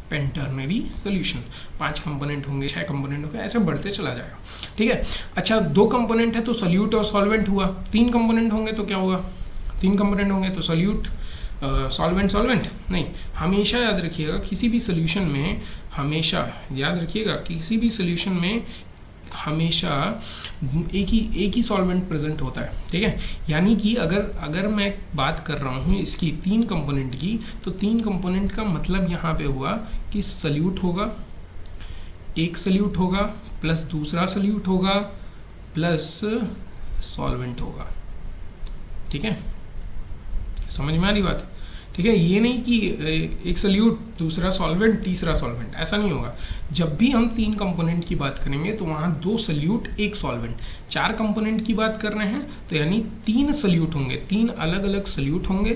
पेंटर्नरी सोल्यूशन। पांच कंपोनेंट होंगे, छह कंपोनेंट होंगे, ऐसे बढ़ते चला जाएगा, ठीक है। अच्छा, दो कंपोनेंट है तो सोल्यूट और सॉल्वेंट हुआ। तीन कंपोनेंट होंगे तो क्या होगा, तीन कंपोनेंट होंगे तो सोल्यूट, सॉल्वेंट, सॉल्वेंट नहीं। हमेशा याद रखिएगा, किसी भी सोल्यूशन में हमेशा याद रखिएगा, किसी भी सोल्यूशन में हमेशा एक ही सॉल्वेंट प्रेजेंट होता है, ठीक है। यानी कि अगर मैं बात कर रहा हूँ इसकी तीन कंपोनेंट की, तो तीन कंपोनेंट का मतलब यहाँ पे हुआ कि सोल्यूट होगा, एक सोल्यूट होगा प्लस दूसरा सोल्यूट होगा प्लस सॉल्वेंट होगा, ठीक है। समझ में आ रही बात, ठीक है। ये नहीं कि एक सोल्यूट, दूसरा सॉल्वेंट, तीसरा सॉल्वेंट, ऐसा नहीं होगा। जब भी हम तीन कंपोनेंट की बात करेंगे तो वहाँ दो सोल्यूट, एक सॉल्वेंट। चार कंपोनेंट की बात कर रहे हैं तो यानी तीन सोल्यूट होंगे, तीन अलग अलग सोल्यूट होंगे,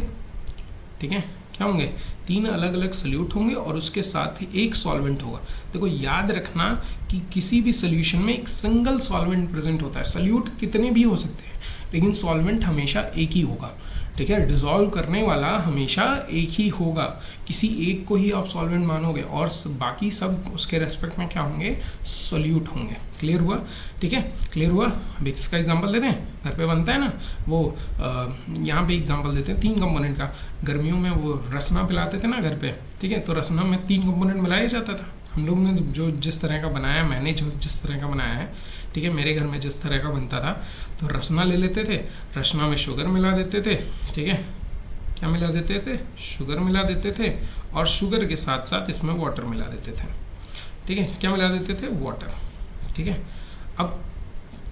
ठीक है। क्या होंगे, तीन अलग अलग सोल्यूट होंगे और उसके साथ ही एक सॉल्वेंट होगा। देखो याद रखना कि किसी भी सोल्यूशन में एक सिंगल सॉल्वेंट प्रेजेंट होता है। सोल्यूट कितने भी हो सकते हैं लेकिन सॉल्वेंट हमेशा एक ही होगा, ठीक है। डिसॉल्व करने वाला हमेशा एक ही होगा, किसी एक को ही आप सॉल्वेंट मानोगे और बाकी सब उसके रेस्पेक्ट में क्या होंगे, सोल्यूट होंगे। क्लियर हुआ, ठीक है, क्लियर हुआ। अब इसका एग्जांपल देते हैं, घर पे बनता है ना वो, यहाँ पे एग्जांपल देते हैं तीन कंपोनेंट का। गर्मियों में वो रसना पिलाते थे ना घर पे, ठीक है, तो रसना में तीन कंपोनेंट मिलाया जाता था। हम लोग ने जो जिस तरह का बनाया, मैंने जो जिस तरह का बनाया है, ठीक है, मेरे घर में जिस तरह का बनता था, तो रसना ले लेते थे, रसना में शुगर मिला देते थे, ठीक है, क्या मिला देते थे, शुगर मिला देते थे, और शुगर के साथ साथ इसमें वाटर मिला देते थे, ठीक है। क्या मिला देते थे, वाटर, ठीक है। अब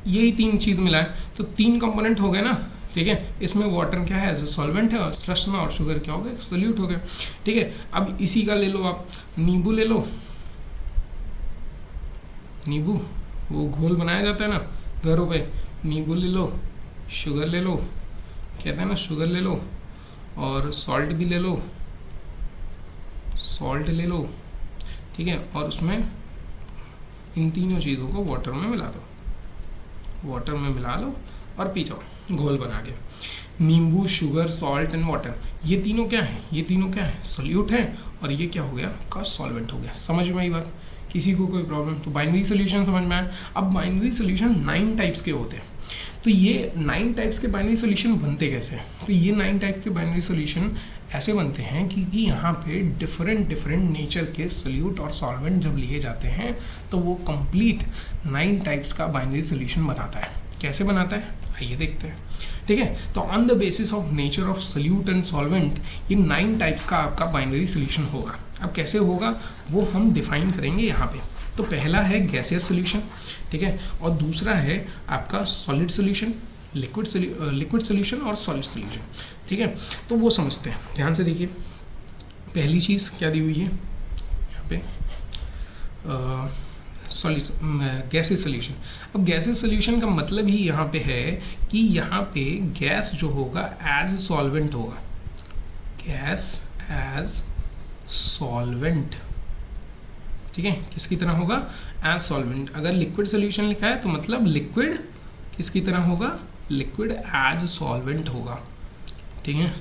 यही तीन चीज़ मिलाए तो तीन कंपोनेंट हो गए ना, ठीक है। इसमें वाटर क्या है, सॉल्वेंट है, और रसना और शुगर क्या हो गए, सोल्यूट हो गए, ठीक है। अब इसी का ले लो आप, नींबू ले लो, नींबू वो घोल बनाया जाता है ना घरों पे, नींबू ले लो, शुगर ले लो, कहते हैं ना शुगर ले लो, और सॉल्ट भी ले लो, सॉल्ट ले लो, ठीक है, और उसमें इन तीनों चीज़ों को वाटर में मिला दो, वाटर में मिला लो और पी जाओ घोल बना के। नींबू, शुगर, सॉल्ट एंड वाटर, ये तीनों क्या है, ये तीनों क्या है, सोल्यूट है, और ये क्या हो गया, का सॉल्वेंट हो गया। समझ में आई बात, किसी को कोई प्रॉब्लम, तो बाइनरी सोल्यूशन समझ में आया। अब बाइनरी सोल्यूशन 9 टाइप्स के होते हैं, तो ये 9 टाइप्स के बाइनरी सोल्यूशन बनते कैसे हैं, तो ये 9 टाइप के बाइनरी सोल्यूशन ऐसे बनते हैं क्योंकि यहाँ पे डिफरेंट नेचर के सोल्यूट और सॉल्वेंट जब लिए जाते हैं तो वो कंप्लीट 9 टाइप्स का बाइनरी सोल्यूशन बनाता है। कैसे बनाता है, आइए देखते हैं, ठीक है। तो on the basis of nature of solute and solvent ये 9 टाइप्स का आपका बाइनरी सोल्यूशन होगा। अब कैसे होगा वो हम डिफाइन करेंगे यहाँ पे। तो पहला है गैसियस सोल्यूशन, ठीक है, और दूसरा है आपका सॉलिड सोल्यूशन, लिक्विड सोल्यूशन और सॉलिड सोल्यूशन, ठीक है। तो वो समझते हैं, ध्यान से देखिए। पहली चीज़ क्या दी हुई है यहाँ पे, गैसेस सोल्यूशन। अब गैसेस सोल्यूशन का मतलब ही यहाँ पे है कि यहाँ पे गैस जो होगा एज सॉल्वेंट होगा, गैस एज सॉल्वेंट, ठीक है, किसकी तरह होगा, एज सॉल्वेंट। अगर लिक्विड सोल्यूशन लिखा है तो मतलब लिक्विड किसकी तरह होगा, लिक्विड एज सॉल्वेंट होगा, ठीक है।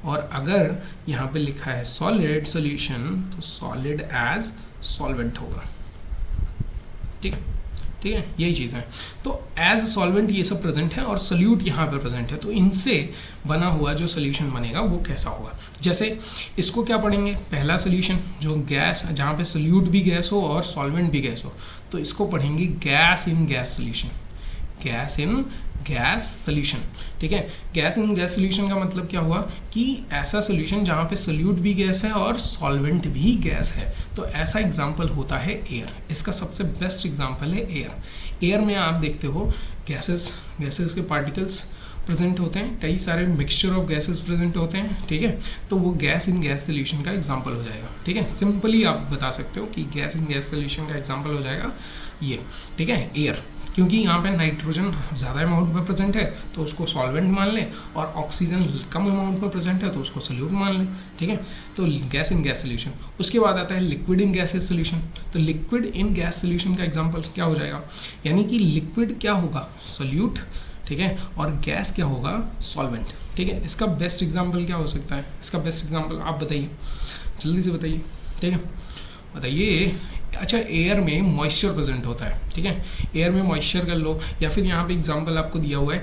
और अगर यहाँ पे लिखा है सॉलिड सोल्यूशन तो सॉलिड एज सॉल्वेंट होगा, ठीक है, ठीक है, यही चीज़ है। तो एज सॉल्वेंट ये सब प्रेजेंट है और सोल्यूट यहाँ पे प्रेजेंट है, तो इनसे बना हुआ जो सोल्यूशन बनेगा वो कैसा होगा। जैसे इसको क्या पढ़ेंगे, पहला सोल्यूशन जो गैस, जहाँ पे सोल्यूट भी गैस हो और सॉल्वेंट भी गैस हो, तो इसको पढ़ेंगे gas in gas solution, gas in gas solution, ठीक है। गैस इन गैस सोल्यूशन का मतलब क्या हुआ कि ऐसा सोल्यूशन जहाँ पे सोल्यूट भी गैस है और सॉल्वेंट भी गैस है, तो ऐसा एग्जाम्पल होता है एयर। इसका सबसे बेस्ट एग्जाम्पल है एयर। एयर में आप देखते हो गैसेस के पार्टिकल्स प्रेजेंट होते हैं, कई सारे मिक्सचर ऑफ गैसेस प्रेजेंट होते हैं, ठीक है, तो वो गैस इन गैस सोल्यूशन का एग्जाम्पल हो जाएगा, ठीक है। सिंपली आप बता सकते हो कि गैस इन गैस सोल्यूशन का एग्जाम्पल हो जाएगा ये, ठीक है, एयर। क्योंकि यहाँ पे नाइट्रोजन ज़्यादा अमाउंट में प्रेजेंट है तो उसको सॉल्वेंट मान लें, और ऑक्सीजन कम अमाउंट में प्रेजेंट है तो उसको सोल्यूट मान लें, ठीक है। तो गैस इन गैस सोल्यूशन। उसके बाद आता है लिक्विड इन गैसेस सोल्यूशन। तो लिक्विड इन गैस सोल्यूशन का एग्जांपल क्या हो जाएगा, यानी कि लिक्विड क्या होगा, सोल्यूट, ठीक है, और गैस क्या होगा, सॉल्वेंट, ठीक है। इसका बेस्ट एग्जाम्पल क्या हो सकता है, इसका बेस्ट एग्जाम्पल आप बताइए, जल्दी से बताइए, ठीक है, बताइए। अच्छा, एयर में मॉइस्चर प्रेजेंट होता है, ठीक है, एयर में मॉइस्चर कर लो, या फिर यहाँ पे एग्जांपल आपको दिया हुआ है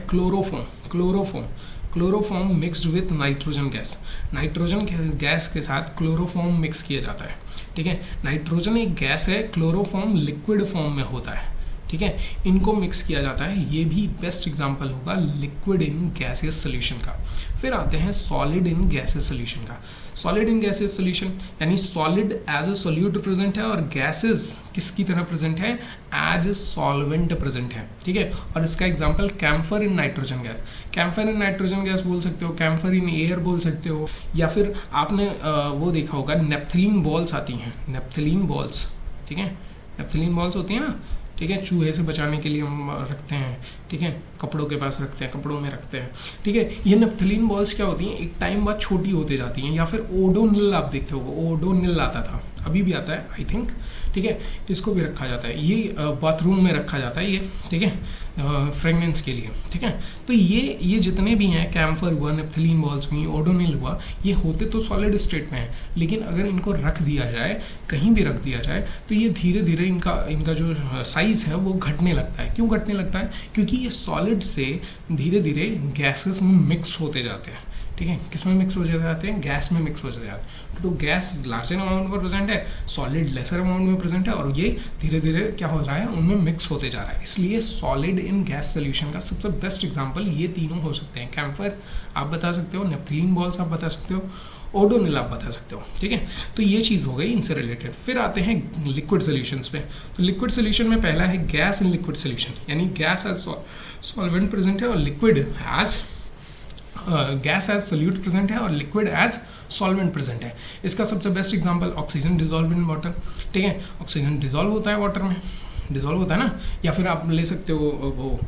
chloroform mixed with nitrogen gas. Nitrogen gas के साथ क्लोरोफॉर्म मिक्स किया जाता है, ठीक है। नाइट्रोजन एक गैस है, क्लोरोफॉर्म लिक्विड फॉर्म में होता है, ठीक है, इनको मिक्स किया जाता है। ये भी बेस्ट एग्जांपल होगा लिक्विड इन गैसेस सोल्यूशन का। फिर आते हैं सॉलिड इन गैसेस सोल्यूशन का। सॉलिड इन गैसेस सोल्यूशन यानी solid as a solute present है और गैसेस किसकी तरह प्रेजेंट है, एज सॉल्वेंट प्रेजेंट है, ठीक है। और इसका example camphor in nitrogen gas, camphor in nitrogen gas बोल सकते हो, कैम्फर इन एयर बोल सकते हो, या फिर आपने वो देखा होगा नेप्थलीन बॉल्स आती हैं, नेप्थलीन बॉल्स, ठीक है, नेप्थलीन बॉल्स होती हैं ना, ठीक है, चूहे से बचाने के लिए हम रखते हैं, ठीक है, कपड़ों के पास रखते हैं, कपड़ों में रखते हैं, ठीक है। ये नेप्थलीन बॉल्स क्या होती हैं, एक टाइम बाद छोटी होते जाती हैं। या फिर ओडोनिल आप देखते हो, ओडोनिल आता था, अभी भी आता है आई थिंक, ठीक है, इसको भी रखा जाता है, ये बाथरूम में रखा जाता है ये, ठीक है, फ्रेगनेंस के लिए, ठीक है। तो ये जितने भी हैं, कैम्फर हुआ, नेप्थलीन बॉल्स हुई, ओडोनिल हुआ, ये होते तो सॉलिड स्टेट में हैं, लेकिन अगर इनको रख दिया जाए, कहीं भी रख दिया जाए, तो ये धीरे धीरे इनका जो साइज़ है वो घटने लगता है। क्यों घटने लगता है, क्योंकि ये सॉलिड से धीरे धीरे गैसेस में मिक्स होते जाते हैं, ठीक है। किस में मिक्स हो जाते हैं, गैस में मिक्स हो जाते हैं। तो गैस लार्जर अमाउंट में प्रेजेंट है, सॉलिड लेसर अमाउंट में प्रेजेंट है, और ये धीरे धीरे क्या हो रहा है, उनमें मिक्स होते जा रहा है। इसलिए सॉलिड इन गैस सोल्यूशन का सबसे बेस्ट एग्जांपल ये तीनों हो सकते हैं। कैम्फर आप बता सकते हो, नेप्थलीन बॉल्स आप बता सकते हो, ओडोनिल आप बता सकते हो, ठीक है। तो ये चीज़ हो गई इनसे रिलेटेड। फिर आते हैं लिक्विड सोल्यूशंस पे। तो लिक्विड सोल्यूशन में पहला है गैस इन लिक्विड सोल्यूशन, यानी गैस एज सॉल्वेंट प्रेजेंट है और liquid as gas as solute present है और लिक्विड एज सॉल्वेंट प्रेजेंट है। इसका सबसे best example oxygen dissolve in water, ठीक है, ऑक्सीजन डिजॉल्व होता है वाटर में, डिजॉल्व होता है ना। या फिर आप ले सकते हो वो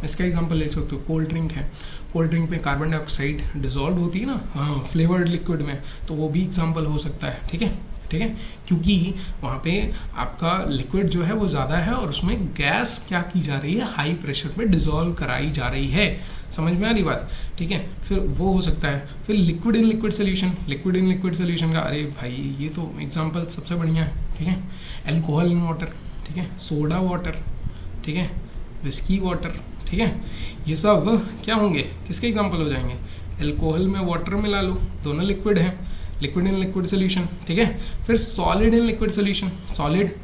इसका एग्जांपल ले सकते हो, कोल्ड ड्रिंक है, कोल्ड ड्रिंक में कार्बन डाइऑक्साइड डिजॉल्व होती है ना, हाँ, फ्लेवर्ड लिक्विड में, तो वो भी एग्जांपल हो सकता है, ठीक है, ठीक है, क्योंकि वहाँ पे आपका लिक्विड जो है वो ज़्यादा है और उसमें गैस क्या की जा रही है, हाई प्रेशर पे डिजॉल्व कराई जा रही है। समझ में आ रही बात, ठीक है। फिर वो हो सकता है। फिर liquid in liquid solution, liquid in liquid solution का, अरे भाई ये तो एग्जांपल सबसे बढ़िया है, ठीक है, एल्कोहल इन वाटर, ठीक है, सोडा वाटर, ठीक है, विस्की वाटर, ठीक है, ये सब क्या होंगे, किसके एग्जांपल हो जाएंगे, एल्कोहल में वाटर मिला लो, दोनों लिक्विड हैं, लिक्विड इन लिक्विड सोल्यूशन, ठीक है। फिर solid in liquid solution, solid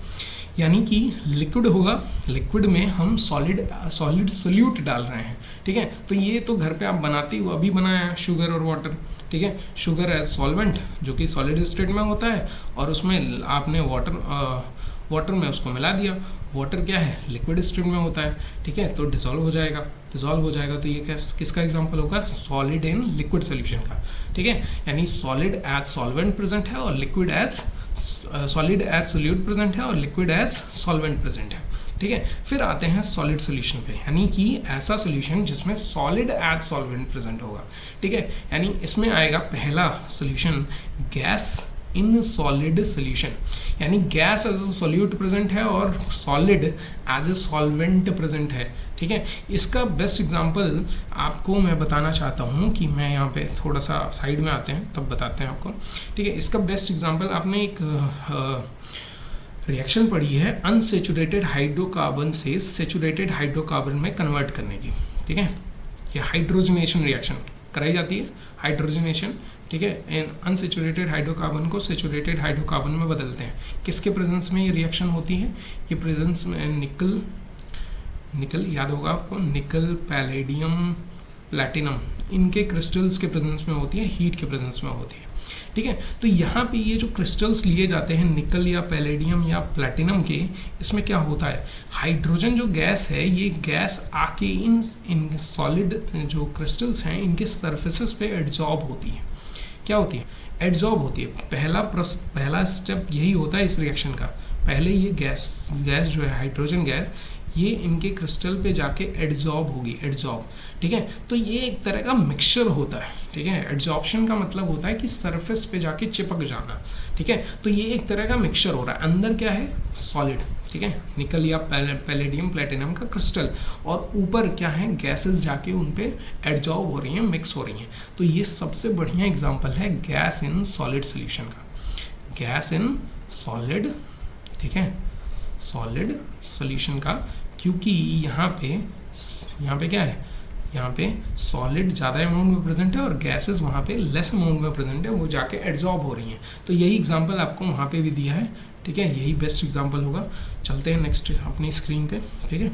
यानी कि लिक्विड होगा, लिक्विड में हम सॉलिड सोल्यूट डाल रहे हैं, ठीक है। तो ये तो घर पे आप बनाते हो, अभी बनाया शुगर और वाटर, ठीक है, शुगर एज सॉल्वेंट जो कि सॉलिड स्टेट में होता है, और उसमें आपने वाटर में उसको मिला दिया, वाटर क्या है, लिक्विड स्टेट में होता है, ठीक है, तो डिसॉल्व हो जाएगा, तो ये किसका एग्जांपल होगा, सॉलिड इन लिक्विड सोल्यूशन का, ठीक है, यानी सॉलिड एज सॉल्वेंट प्रेजेंट है और liquid as solid as solute present है और लिक्विड एज सॉल्वेंट प्रेजेंट है। ठीक है, फिर आते हैं सॉलिड सोल्यूशन पे, यानी कि ऐसा सोल्यूशन जिसमें सॉलिड एज सॉल्वेंट प्रेजेंट होगा। ठीक है, यानी इसमें आएगा पहला solution gas in solid solution, यानी gas as a solute present है और solid as a solvent present है। ठीक है, इसका बेस्ट एग्जांपल आपको मैं बताना चाहता हूँ कि मैं यहाँ पे थोड़ा सा साइड में आते हैं तब बताते हैं आपको। ठीक है, इसका बेस्ट एग्जांपल आपने एक रिएक्शन पढ़ी है अनसेचुरेटेड हाइड्रोकार्बन से सेचुरेटेड हाइड्रोकार्बन में कन्वर्ट करने की। ठीक है, ये हाइड्रोजनेशन रिएक्शन कराई जाती है, हाइड्रोजनेशन। ठीक है, अनसेचुरेटेड हाइड्रोकार्बन को सेचुरेटेड हाइड्रोकार्बन में बदलते हैं। किसके प्रेजेंस में ये रिएक्शन होती है? ये प्रेजेंस में निकल याद होगा आपको, निकल, पैलेडियम, प्लैटिनम, इनके क्रिस्टल्स के प्रेजेंस में होती है, हीट के प्रेजेंस में होती है। ठीक है, तो यहाँ पे ये जो क्रिस्टल्स लिए जाते हैं निकल या पैलेडियम या प्लैटिनम के, इसमें क्या होता है, हाइड्रोजन जो गैस है ये गैस आके इन सॉलिड जो क्रिस्टल्स हैं इनके सरफेसेस पे एड्जॉर्ब होती है। क्या होती है? एड्जॉर्ब होती है। पहला स्टेप यही होता है इस रिएक्शन का। पहले ये गैस जो है हाइड्रोजन गैस, ये इनके क्रिस्टल पे जाके एड्जॉर्ब होगी, एड्जॉर्ब। ठीक है, तो ये एक तरह का मिक्सचर होता है। ठीक है, एड्जॉर्प्शन का मतलब होता है कि सरफेस पे जाके चिपक जाना। ठीक है, तो ये एक तरह का मिक्सचर हो रहा है। अंदर क्या है? सॉलिड। ठीक है, निकल या पैलेडियम प्लैटिनम का क्रिस्टल, और ऊपर क्या है? गैसेस जाके उन पे एड्जॉर्ब हो रही हैं, मिक्स हो रही हैं। तो ये सबसे बढ़िया एग्जाम्पल है गैस इन सॉलिड सोल्यूशन का, गैस इन सॉलिड, ठीक है, सॉलिड सोल्यूशन का, क्योंकि यहाँ पे क्या है, यहाँ पे सॉलिड ज़्यादा अमाउंट में प्रेजेंट है और गैसेस वहाँ पे लेस अमाउंट में प्रेजेंट है, वो जाके एड्जॉर्ब हो रही हैं। तो यही एग्जांपल आपको वहाँ पे भी दिया है। ठीक है, यही बेस्ट एग्जांपल होगा। चलते हैं नेक्स्ट अपनी स्क्रीन पे। ठीक है,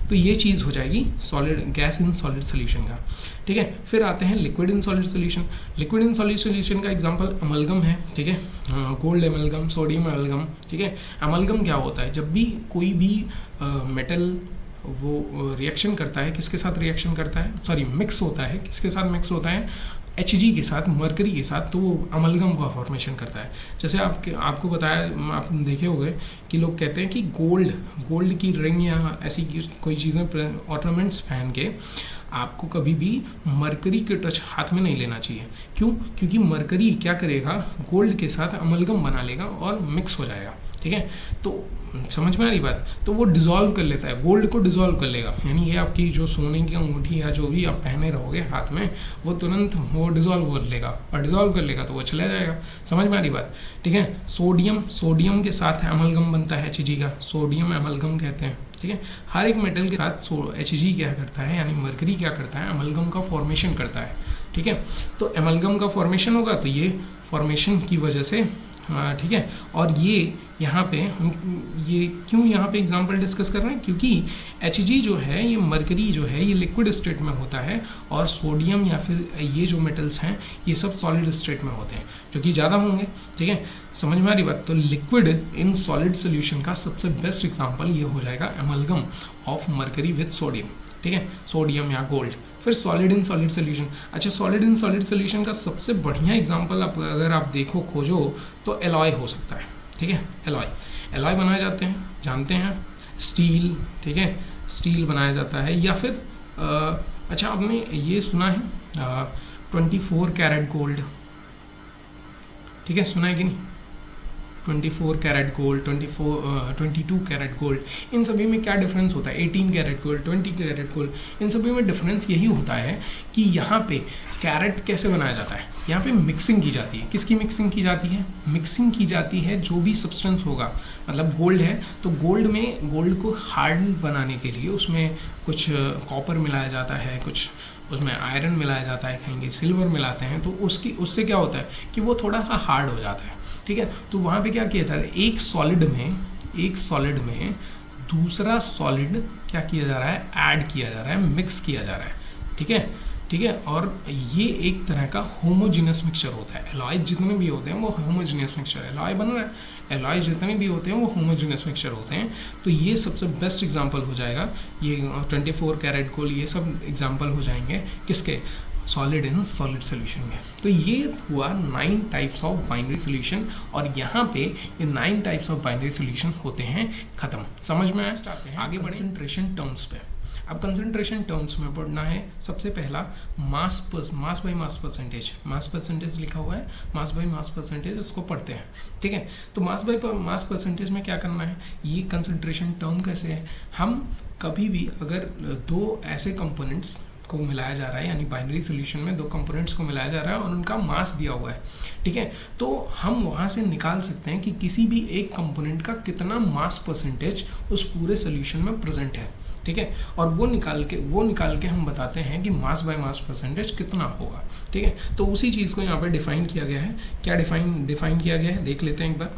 तो ये चीज़ हो जाएगी solid gas in solid solution का। ठीक है, फिर आते हैं liquid in solid solution. Liquid in solid solution का एग्जांपल अमलगम है। ठीक है, गोल्ड एमलगम, सोडियम एमलगम। ठीक है, अमलगम क्या होता है? जब भी कोई भी मेटल वो रिएक्शन करता है, किसके साथ रिएक्शन करता है, सॉरी मिक्स होता है, किसके साथ मिक्स होता है? Hg के साथ, मरकरी के साथ, तो वो अमलगम का फॉर्मेशन करता है। जैसे आपको बताया, आप देखे होंगे कि लोग कहते हैं कि गोल्ड की रिंग या ऐसी कोई चीज़ें ऑर्नामेंट्स पहन के आपको कभी भी मरकरी के टच हाथ में नहीं लेना चाहिए। क्यों? क्योंकि मरकरी क्या करेगा, गोल्ड के साथ अमलगम बना लेगा और मिक्स हो जाएगा। ठीक है, तो समझ में आ रही बात? तो वो डिज़ोल्व कर लेता है, गोल्ड को डिज़ोल्व कर लेगा। यानी ये आपकी जो सोने की अंगूठी या जो भी आप पहने रहोगे हाथ में, वो तुरंत वो डिज़ोल्व कर लेगा, और डिज़ोल्व कर लेगा तो वो चला जाएगा। समझ में आ रही बात? ठीक है, सोडियम के साथ अमलगम बनता है Hg का, सोडियम अमलगम कहते हैं। ठीक है, हर एक मेटल के साथ Hg क्या करता है, यानी मरकरी क्या करता है, अमलगम का फॉर्मेशन करता है। ठीक है, तो अमलगम का फॉर्मेशन होगा तो ये फॉर्मेशन की वजह से, ठीक है, और ये यहाँ पे हम ये क्यों यहाँ पे एग्जांपल डिस्कस कर रहे हैं? क्योंकि Hg जो है, ये मरकरी जो है, ये लिक्विड स्टेट में होता है, और सोडियम या फिर ये जो मेटल्स हैं ये सब सॉलिड स्टेट में होते हैं, जो कि ज़्यादा होंगे। ठीक है, समझ में आ रही बात? तो लिक्विड इन सॉलिड सोल्यूशन का सबसे बेस्ट एग्जाम्पल ये हो जाएगा amalgam of mercury with sodium. ठीक है, सोडियम या गोल्ड। फिर सॉलिड इन सॉलिड सोल्यूशन। अच्छा, सॉलिड इन सॉलिड सोल्यूशन का सबसे बढ़िया एग्जांपल अगर आप देखो, खोजो, तो एलॉय हो सकता है। ठीक है, एलॉय बनाए जाते हैं, जानते हैं, स्टील। ठीक है, स्टील बनाया जाता है, या फिर अच्छा आपने ये सुना है 24 कैरेट गोल्ड? ठीक है, सुना है कि नहीं? 24 कैरेट गोल्ड, 22 कैरेट गोल्ड, इन सभी में क्या डिफरेंस होता है? 18 कैरेट गोल्ड, 20 कैरेट गोल्ड, इन सभी में डिफरेंस यही होता है कि यहाँ पे कैरेट कैसे बनाया जाता है, यहाँ पे मिक्सिंग की जाती है। किसकी मिक्सिंग की जाती है? मिक्सिंग की जाती है जो भी सब्सटेंस होगा, मतलब गोल्ड है तो गोल्ड को हार्ड बनाने के लिए उसमें कुछ कॉपर मिलाया जाता है, कुछ उसमें आयरन मिलाया जाता है, कहीं सिल्वर मिलाते हैं, तो उससे क्या होता है कि वो थोड़ा सा हार्ड हो जाता है। ठीक है, तो वहाँ पे क्या किया जा रहा है, एक सॉलिड में दूसरा सॉलिड क्या किया जा रहा है, ऐड किया जा रहा है, मिक्स किया जा रहा है। ठीक है, और ये एक तरह का होमोजीनियस मिक्सचर होता है। एलॉय जितने भी होते हैं वो होमोजीनियस मिक्सचर, एलॉय बन रहा है, एलॉय जितने भी होते हैं वो होमोजीनियस मिक्सचर होते हैं। तो ये सबसे बेस्ट एग्जांपल हो जाएगा, ये 24 कैरेट गोल्ड, ये सब एग्जांपल हो जाएंगे किसके? सॉलिड इन सॉलिड सोल्यूशन में। तो ये हुआ 9 टाइप्स ऑफ बाइनरी सोल्यूशन, और यहाँ पे ये 9 टाइप्स ऑफ बाइनरी सोल्यूशन होते हैं खत्म। समझ में आया? स्टार्ट हैं आगे कंसंट्रेशन टर्म्स पे। अब कंसंट्रेशन टर्म्स में पढ़ना है सबसे पहला मास by mass percentage. Mass percentage लिखा हुआ है, मास बाई मास परसेंटेज, उसको पढ़ते हैं। ठीक है, तो मास बाई मास परसेंटेज में क्या करना है, ये कंसंट्रेशन टर्म कैसे है, हम कभी भी अगर दो ऐसे कंपोनेंट्स को मिलाया जा रहा है, यानी बाइनरी सोल्यूशन में दो कंपोनेंट्स को मिलाया जा रहा है और उनका मास दिया हुआ है, ठीक है, तो हम वहाँ से निकाल सकते हैं कि किसी भी एक कंपोनेंट का कितना मास परसेंटेज उस पूरे सोल्यूशन में प्रेजेंट है। ठीक है, और वो निकाल के हम बताते हैं कि मास बाय मास परसेंटेज कितना होगा। ठीक है, तो उसी चीज़ को यहाँ पे डिफाइन किया गया है। क्या डिफाइन किया गया है देख लेते हैं एक बार।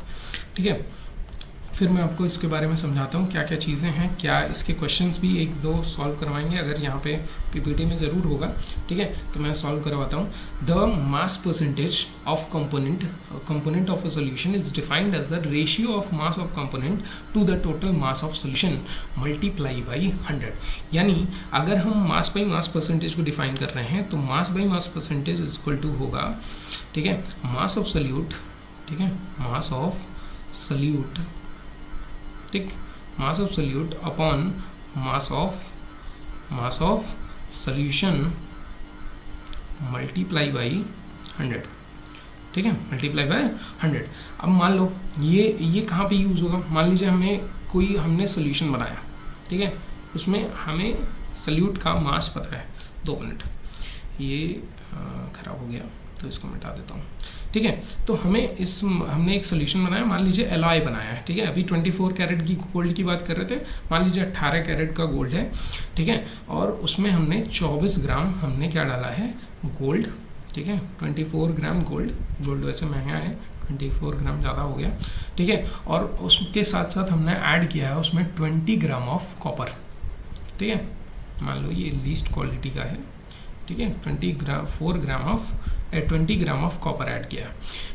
ठीक है, फिर मैं आपको इसके बारे में समझाता हूँ क्या क्या चीज़ें हैं, क्या इसके क्वेश्चंस भी एक दो सॉल्व करवाएंगे, अगर यहाँ पे पीपीटी में ज़रूर होगा। ठीक है, तो मैं सॉल्व करवाता हूँ। The mass percentage of component of a solution is defined as the ratio of mass of component to the total mass of solution multiply by 100। यानी अगर हम मास बाई मास परसेंटेज को डिफाइन कर रहे हैं तो mass by mass percentage is equal to होगा, ठीक है, मास ऑफ सोल्यूट, ठीक है, मास ऑफ सोल्यूट, ठीक, mass of solute upon mass of solution multiply by 100। ठीक है, मल्टीप्लाई बाय 100। अब मान लो ये कहाँ पे यूज़ होगा, मान लीजिए हमने सोल्यूशन बनाया, ठीक है, उसमें हमें सोल्यूट का मास पता है। 2 मिनट, ये खराब हो गया तो इसको मिटा देता हूँ। ठीक है, तो हमने एक सोल्यूशन बनाया, मान लीजिए एलॉय बनाया है। ठीक है, अभी 24 कैरेट की गोल्ड की बात कर रहे थे, मान लीजिए 18 कैरेट का गोल्ड है। ठीक है, और उसमें हमने 24 ग्राम हमने क्या डाला है, गोल्ड। ठीक है, 24 ग्राम गोल्ड वैसे महंगा है, 24 ग्राम ज़्यादा हो गया। ठीक है, और उसके साथ साथ हमने ऐड किया है उसमें 20 ग्राम ऑफ कॉपर। ठीक है, मान लो ये लीस्ट क्वालिटी का है। ठीक है, 20 ग्राम ऑफ कॉपर ऐड किया है।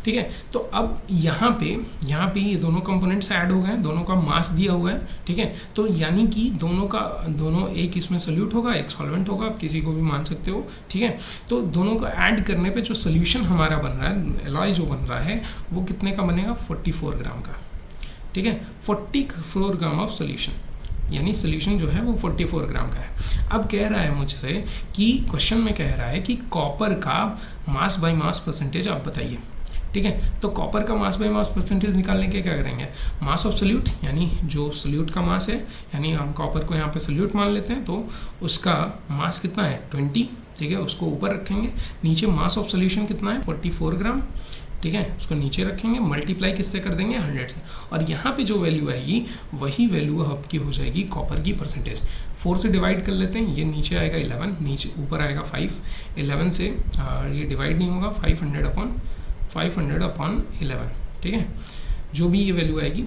ठीक है, तो अब यहाँ पे ये दोनों कंपोनेंट्स ऐड हो गए, दोनों का मास दिया हुआ है। ठीक है, तो यानी कि दोनों एक इसमें सोल्यूट होगा, एक सॉल्वेंट होगा, आप किसी को भी मान सकते हो। ठीक है, तो दोनों को ऐड करने पे जो सोल्यूशन हमारा बन रहा है, एलॉय जो बन रहा है, वो कितने का बनेगा, 44 ग्राम का। ठीक है, 44 ग्राम ऑफ सोल्यूशन, यानी सोल्यूशन जो है वो 44 ग्राम का है। अब कह रहा है मुझसे कि क्वेश्चन में कह रहा है कि कॉपर का मास बाय मास परसेंटेज आप बताइए। ठीक है, तो कॉपर का मास बाय मास परसेंटेज निकालने के क्या करेंगे, मास ऑफ सोल्यूट, यानी जो सोल्यूट का मास है, यानी हम कॉपर को यहाँ पे सोल्यूट मान लेते हैं, तो उसका मास कितना है 20। ठीक है, उसको ऊपर रखेंगे, नीचे मास ऑफ सोल्यूशन कितना है 44 ग्राम। ठीक है, उसको नीचे रखेंगे, मल्टीप्लाई किससे कर देंगे 100 से, और यहाँ पे जो वैल्यू आएगी वही वैल्यू आपकी हो जाएगी कॉपर की परसेंटेज। 4 से डिवाइड कर लेते हैं, ये नीचे आएगा 11, नीचे ऊपर आएगा 5, 11 से ये डिवाइड नहीं होगा, 500 अपॉन 11। ठीक है, जो भी ये वैल्यू आएगी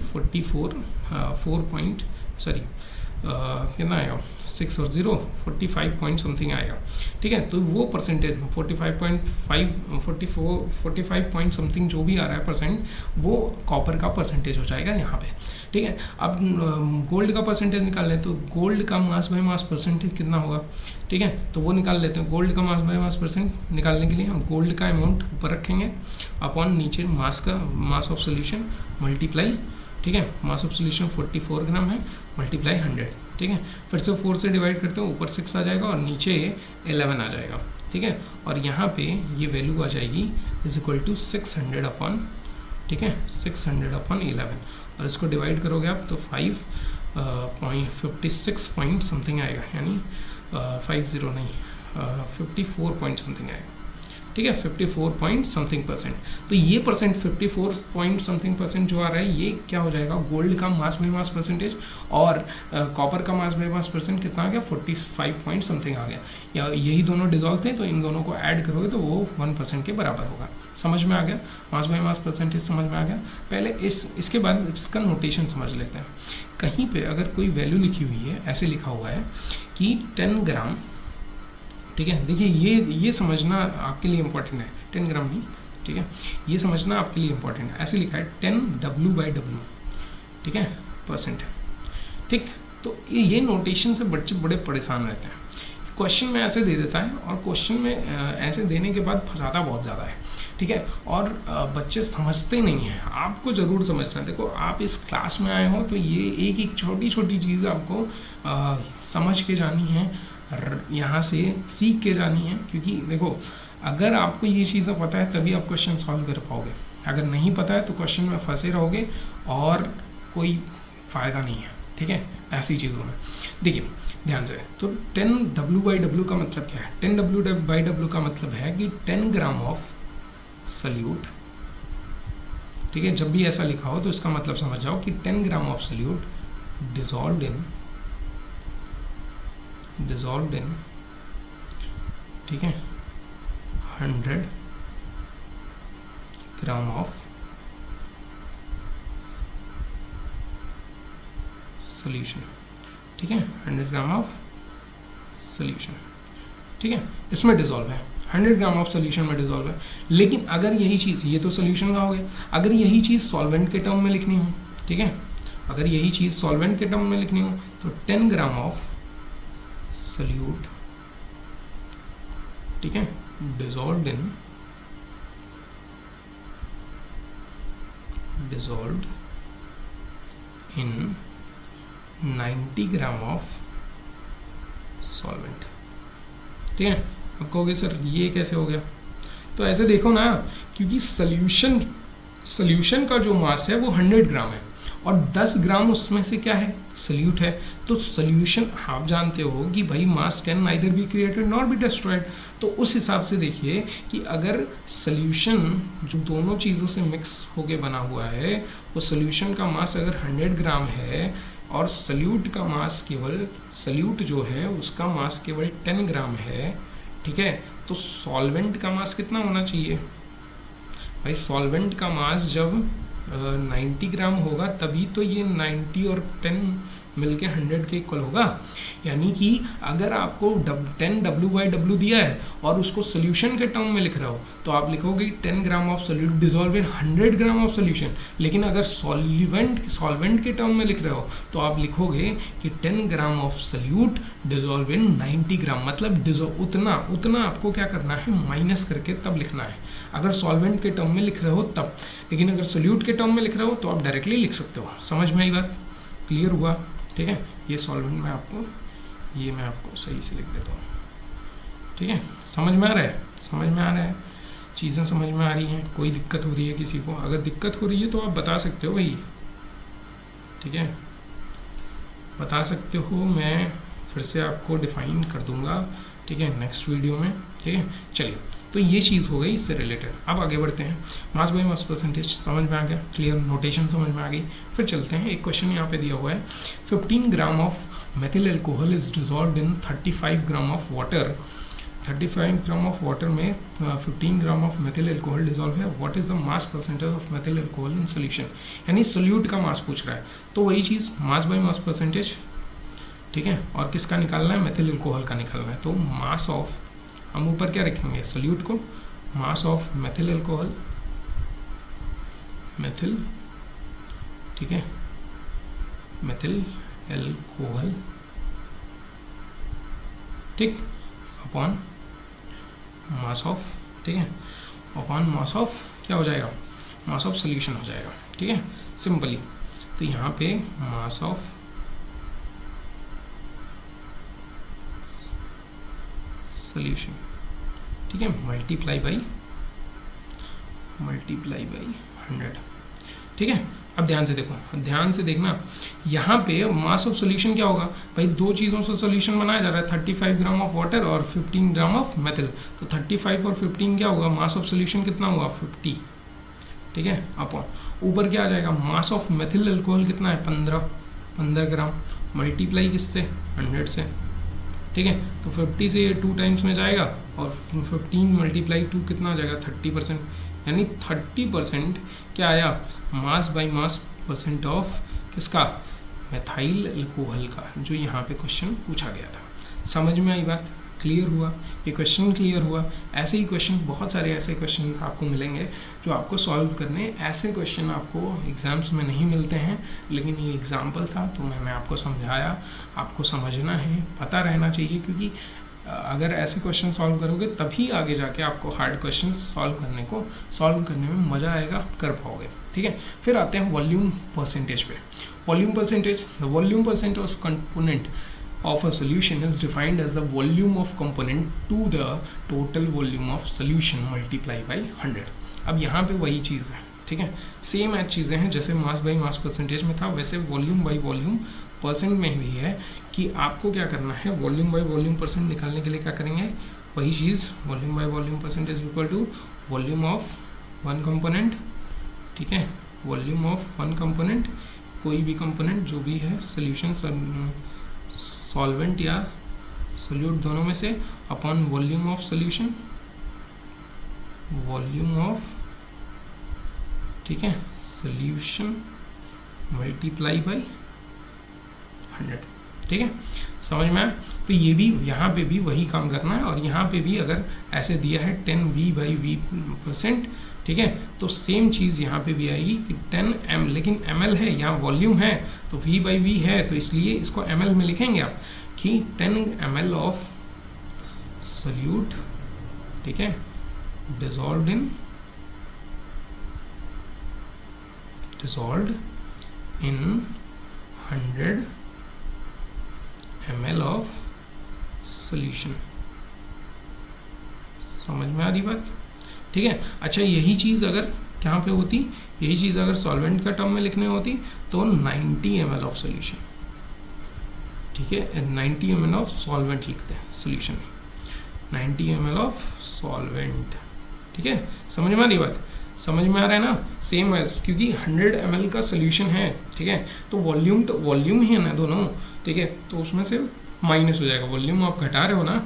कितना आएगा 6 और 0 45 पॉइंट समथिंग आएगा। ठीक है, तो वो परसेंटेज 45 पॉइंट समथिंग जो भी आ रहा है परसेंट, वो कॉपर का परसेंटेज हो जाएगा यहाँ पे। ठीक है, अब गोल्ड का परसेंटेज निकाल लें, तो गोल्ड का मास बाय मास परसेंटेज कितना होगा। ठीक है, तो वो निकाल लेते हैं। गोल्ड का मास बाय मास परसेंट निकालने के लिए हम गोल्ड का अमाउंट ऊपर रखेंगे अपॉन नीचे मास ऑफ सोल्यूशन मल्टीप्लाई। ठीक है, मास ऑफ सोल्यूशन 44 ग्राम है, मल्टीप्लाई 100। ठीक है, फिर से 4 से डिवाइड करते हैं, ऊपर 6 आ जाएगा और नीचे 11 आ जाएगा। ठीक है, और यहाँ पे ये वैल्यू आ जाएगी इज इक्वल टू 600 अपॉन, ठीक है, 600 अपॉन 11, और इसको डिवाइड करोगे आप तो 56 पॉइंट समथिंग आएगा, यानी 54 पॉइंट समथिंग आएगा। ठीक है, 54 पॉइंट समथिंग परसेंट। तो ये 54 पॉइंट समथिंग परसेंट जो आ रहा है, ये क्या हो जाएगा, गोल्ड का मास बाय मास परसेंटेज, और कॉपर का मास बाय मास परसेंट कितना आ गया 45 पॉइंट समथिंग आ गया। या यही दोनों डिजॉल्व थे, तो इन दोनों को ऐड करोगे तो वो 1% के बराबर होगा। समझ में आ गया, मास बाय मास परसेंटेज समझ में आ गया। पहले इसके बाद इसका नोटेशन समझ लेते हैं। कहीं पर अगर कोई वैल्यू लिखी हुई है, ऐसे लिखा हुआ है कि 10 ग्राम, ठीक है, देखिए ये समझना आपके लिए इम्पोर्टेंट है, 10 ग्राम नहीं, ठीक है, ये समझना आपके लिए इम्पोर्टेंट है। ऐसे लिखा है 10 W/W, ठीक है, परसेंट। ठीक, तो ये नोटेशन से बच्चे बड़े परेशान रहते हैं। क्वेश्चन में ऐसे दे देता है और क्वेश्चन में ऐसे देने के बाद फंसाता बहुत ज़्यादा है, ठीक है। और बच्चे समझते नहीं हैं। आपको ज़रूर समझना है। देखो, आप इस क्लास में आए हो तो ये एक एक छोटी छोटी चीज़ आपको समझ के जानी है, यहाँ से सीख के जानी है। क्योंकि देखो, अगर आपको ये चीज़ें पता है तभी आप क्वेश्चन सॉल्व कर पाओगे। अगर नहीं पता है तो क्वेश्चन में फंसे रहोगे और कोई फ़ायदा नहीं है, ठीक है, ऐसी चीज़ों में। देखिए ध्यान से, तो 10W/W का मतलब क्या है? 10W/W का मतलब है कि 10 ग्राम ऑफ सल्यूट, ठीक है। जब भी ऐसा लिखा हो तो इसका मतलब समझ जाओ कि 10 ग्राम ऑफ सल्यूट डिसॉल्व्ड इन, ठीक है, 100 ग्राम ऑफ सॉल्यूशन, ठीक है, 100 ग्राम ऑफ सॉल्यूशन, ठीक है, इसमें डिसॉल्व है, 100 ग्राम ऑफ सॉल्यूशन में डिसॉल्व है। लेकिन अगर यही चीज़, ये तो सॉल्यूशन का हो गया, अगर यही चीज़ सॉल्वेंट के टर्म में लिखनी हो, ठीक है, अगर यही चीज़ सॉल्वेंट के टर्म में लिखनी हो तो 10 ग्राम ऑफ सॉल्यूट, ठीक है, dissolved in 90 gram of solvent, ठीक है। अब कहोगे सर ये कैसे हो गया? तो ऐसे देखो ना, क्योंकि सॉल्यूशन का जो मास है वो 100 ग्राम है और 10 ग्राम उसमें से क्या है? सल्यूट है। तो सॉल्यूशन आप जानते हो कि भाई मास can neither be created nor be destroyed. तो उस हिसाब से देखिए कि अगर सॉल्यूशन जो दोनों चीज़ों से मिक्स होके बना हुआ है, वो सॉल्यूशन का मास अगर 100 ग्राम है और सल्यूट का मास केवल, सल्यूट जो है उसका मास केवल 10 ग्राम है, ठीक है, तो सॉल्वेंट का मास कितना होना चाहिए भाई? सॉल्वेंट का मास जब 90 ग्राम होगा तभी तो ये 90 और 10 मिलके 100 के इक्वल होगा। यानी कि अगर आपको 10W/W दिया है और उसको सोल्यूशन के टर्म में लिख रहे हो तो आप लिखोगे 10 gram of solute dissolve in 100 gram of solution. लेकिन अगर सॉल्वेंट के टर्म में लिख रहे हो तो आप लिखोगे कि 10 gram of solute dissolve in 90 ग्राम। मतलब उतना आपको क्या करना है, माइनस करके तब लिखना है अगर सॉल्वेंट के टर्म में लिख रहे हो तब। लेकिन अगर सोल्यूट के टर्म में लिख रहे हो तो आप डायरेक्टली लिख सकते हो। समझ में आई बात? क्लियर हुआ? ठीक है, ये सॉल्वेंट मैं आपको सही से लिख देता हूँ। ठीक है, समझ में आ रहा है? समझ में आ रहा है? चीज़ें समझ में आ रही हैं? कोई दिक्कत हो रही है किसी को? अगर दिक्कत हो रही है तो आप बता सकते हो भाई, ठीक है, बता सकते हो। मैं फिर से आपको डिफाइन कर दूंगा, ठीक है, नेक्स्ट वीडियो में। ठीक है, चलिए, तो ये चीज़ हो गई इससे रिलेटेड। अब आगे बढ़ते हैं। मास बाई मास परसेंटेज समझ में आ गया, क्लियर, नोटेशन समझ में आ गई। फिर चलते हैं, एक क्वेश्चन यहाँ पे दिया हुआ है, 15 gram of methyl alcohol is dissolved in 35 gram of water. 35 gram of water में 15 gram of methyl alcohol dissolve है। What is the mass percentage of methyl alcohol in solution? यानी सोल्यूट का मास पूछ रहा है, तो वही चीज़ मास बाई मास परसेंटेज, ठीक है, और किसका निकालना है? मेथिल एल्कोहल का निकालना है। तो मास ऑफ, हम ऊपर क्या रखेंगे सोल्यूट को, mass of methyl alcohol, methyl, ठीक है, मेथिल एल्कोहल, ठीक, अपॉन मास ऑफ, ठीक है, अपॉन मास ऑफ क्या हो जाएगा? मास ऑफ सोल्यूशन हो जाएगा। ठीक है, सिंपली। तो यहाँ पे मास ऑफ सोल्यूशन, ठीक है, मल्टीप्लाई बाई 100। ठीक है, अब ध्यान से देखो, ध्यान से देखना, यहाँ पे मास ऑफ सोल्यूशन क्या होगा भाई? दो चीज़ों से सोल्यूशन बनाया जा रहा है, 35 ग्राम ऑफ वाटर और 15 ग्राम ऑफ मेथिल। तो 35 और 15 क्या होगा? मास ऑफ सोल्यूशन कितना हुआ? 50। ठीक है, अपॉन ऊपर क्या आ जाएगा? मास ऑफ मेथिल अल्कोहल कितना है? 15 ग्राम, मल्टीप्लाई किससे? 100 से। ठीक है, तो 50 से ये 2 टाइम्स में जाएगा और 15 मल्टीप्लाई 2 कितना आ जाएगा? 30%। यानी 30% क्या आया? मास बाई मास परसेंट ऑफ किसका? मेथाइल अल्कोहल का, जो यहाँ पे क्वेश्चन पूछा गया था। समझ में आई बात? क्लियर हुआ? ये क्वेश्चन क्लियर हुआ? ऐसे ही क्वेश्चन, बहुत सारे ऐसे क्वेश्चन आपको मिलेंगे जो आपको सॉल्व करने। ऐसे क्वेश्चन आपको एग्जाम्स में नहीं मिलते हैं, लेकिन ये एग्जाम्पल था तो मैंने आपको समझाया। आपको समझना है, पता रहना चाहिए, क्योंकि अगर ऐसे क्वेश्चन सॉल्व करोगे तभी आगे जाके आपको हार्ड क्वेश्चन सॉल्व करने में मज़ा आएगा, कर पाओगे। ठीक है, फिर आते हैं वॉल्यूम परसेंटेज पे। Volume percentage, the volume percentage of component of a solution is defined as the volume of component to the total volume of solution multiply by 100। अब यहाँ पे वही चीज़ है, ठीक है, सेम एज चीज़ें हैं जैसे मास बाई मास परसेंटेज में था, वैसे वॉल्यूम बाई वॉल्यूम परसेंट में भी है कि आपको क्या करना है, वॉल्यूम बाई वॉल्यूम परसेंट निकालने के लिए क्या करेंगे, वही चीज़ volume by volume percentage equal to volume of one component. ठीक है, वॉल्यूम ऑफ वन कंपोनेंट, कोई भी कंपोनेंट जो भी है सोल्यूशन सॉल्वेंट या सोल्यूट दोनों में से, upon volume of solution, volume of, ठीक है, सोल्यूशन मल्टीप्लाई बाई 100। ठीक है, समझ में आया? तो ये भी यहाँ पे भी वही काम करना है, और यहाँ पे भी अगर ऐसे दिया है 10V/V%, ठीक है, तो सेम चीज़ यहाँ पे भी आएगी कि 10m, लेकिन ml है, यहाँ वॉल्यूम है तो V/V है, तो इसलिए इसको ml में लिखेंगे आप कि 10 ml ऑफ सोल्यूट, ठीक है, dissolved in 100 ml of solution. समझ में आ रही बात? ठीक है, अच्छा यही चीज़ अगर कहाँ पे होती, यही चीज़ अगर सॉल्वेंट का टर्म में लिखने होती तो 90 ml ऑफ सोल्यूशन। ठीक है, 90 ml ऑफ सॉल्वेंट लिखते हैं सोल्यूशन में, 90 ml ऑफ सॉल्वेंट। ठीक है, समझ में आ रही बात? समझ में आ रहा है ना? सेम है, क्योंकि 100 ml का सोल्यूशन है, ठीक है, तो वॉल्यूम ही है ना दोनों, ठीक है, तो उसमें से माइनस हो जाएगा, वॉल्यूम आप घटा रहे हो ना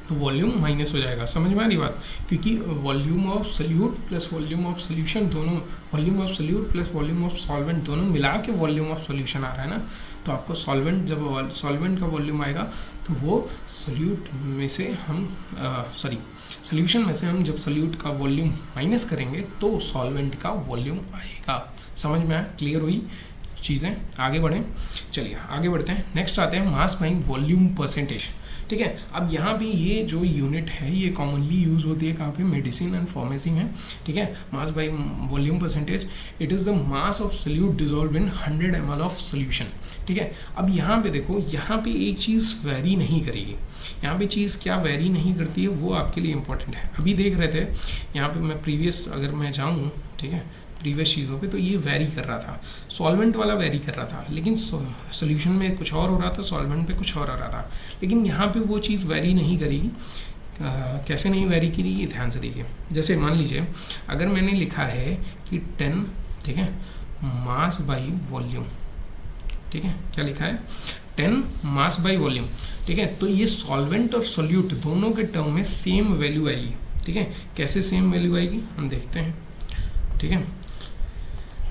तो वॉल्यूम माइनस हो जाएगा। समझ में आ रही बात? क्योंकि volume of solute plus volume of solution दोनों, volume of solute plus volume of solvent दोनों मिला के वॉल्यूम ऑफ सोल्यूशन आ रहा है ना, तो आपको सॉल्वेंट, जब सॉल्वेंट का वॉल्यूम आएगा तो वो सोल्यूट में से हम सोल्यूशन में से हम जब सोल्यूट का वॉल्यूम माइनस करेंगे तो सॉल्वेंट का वॉल्यूम आएगा। समझ में आया? क्लियर हुई चीज़ें? आगे बढ़ें, चलिए आगे बढ़ते हैं। नेक्स्ट आते हैं मास बाई वॉल्यूम परसेंटेज। ठीक है, अब यहाँ पे ये जो यूनिट है ये कॉमनली यूज़ होती है कहाँ पे, मेडिसिन एंड फार्मेसी में। ठीक है, मास by volume percentage, it is the mass of solute dissolve in 100 ml of solution. ठीक है, अब यहाँ पे देखो, यहाँ पे एक चीज़ वेरी नहीं करेगी, यहाँ पे चीज़ क्या वेरी नहीं करती है वो आपके लिए इंपॉर्टेंट है। अभी देख रहे थे यहाँ पे मैं प्रीवियस, अगर मैं जाऊँ, ठीक है, प्रीवियस चीज़ों पे, तो ये वेरी कर रहा था, सॉल्वेंट वाला वेरी कर रहा था, लेकिन सोल्यूशन में कुछ और हो रहा था, सॉल्वेंट पे कुछ और हो रहा था, लेकिन यहाँ पे वो चीज़ वेरी नहीं करेगी। कैसे नहीं वेरी करेगी, ये ध्यान से देखिए। जैसे मान लीजिए अगर मैंने लिखा है कि 10, ठीक है, मास बाई वॉल्यूम, ठीक है, क्या लिखा है, 10 मास बाई वॉल्यूम, ठीक है, तो ये सॉल्वेंट और सोल्यूट दोनों के टर्म में सेम वैल्यू आएगी। ठीक है, कैसे सेम वैल्यू आएगी हम देखते हैं। ठीक है,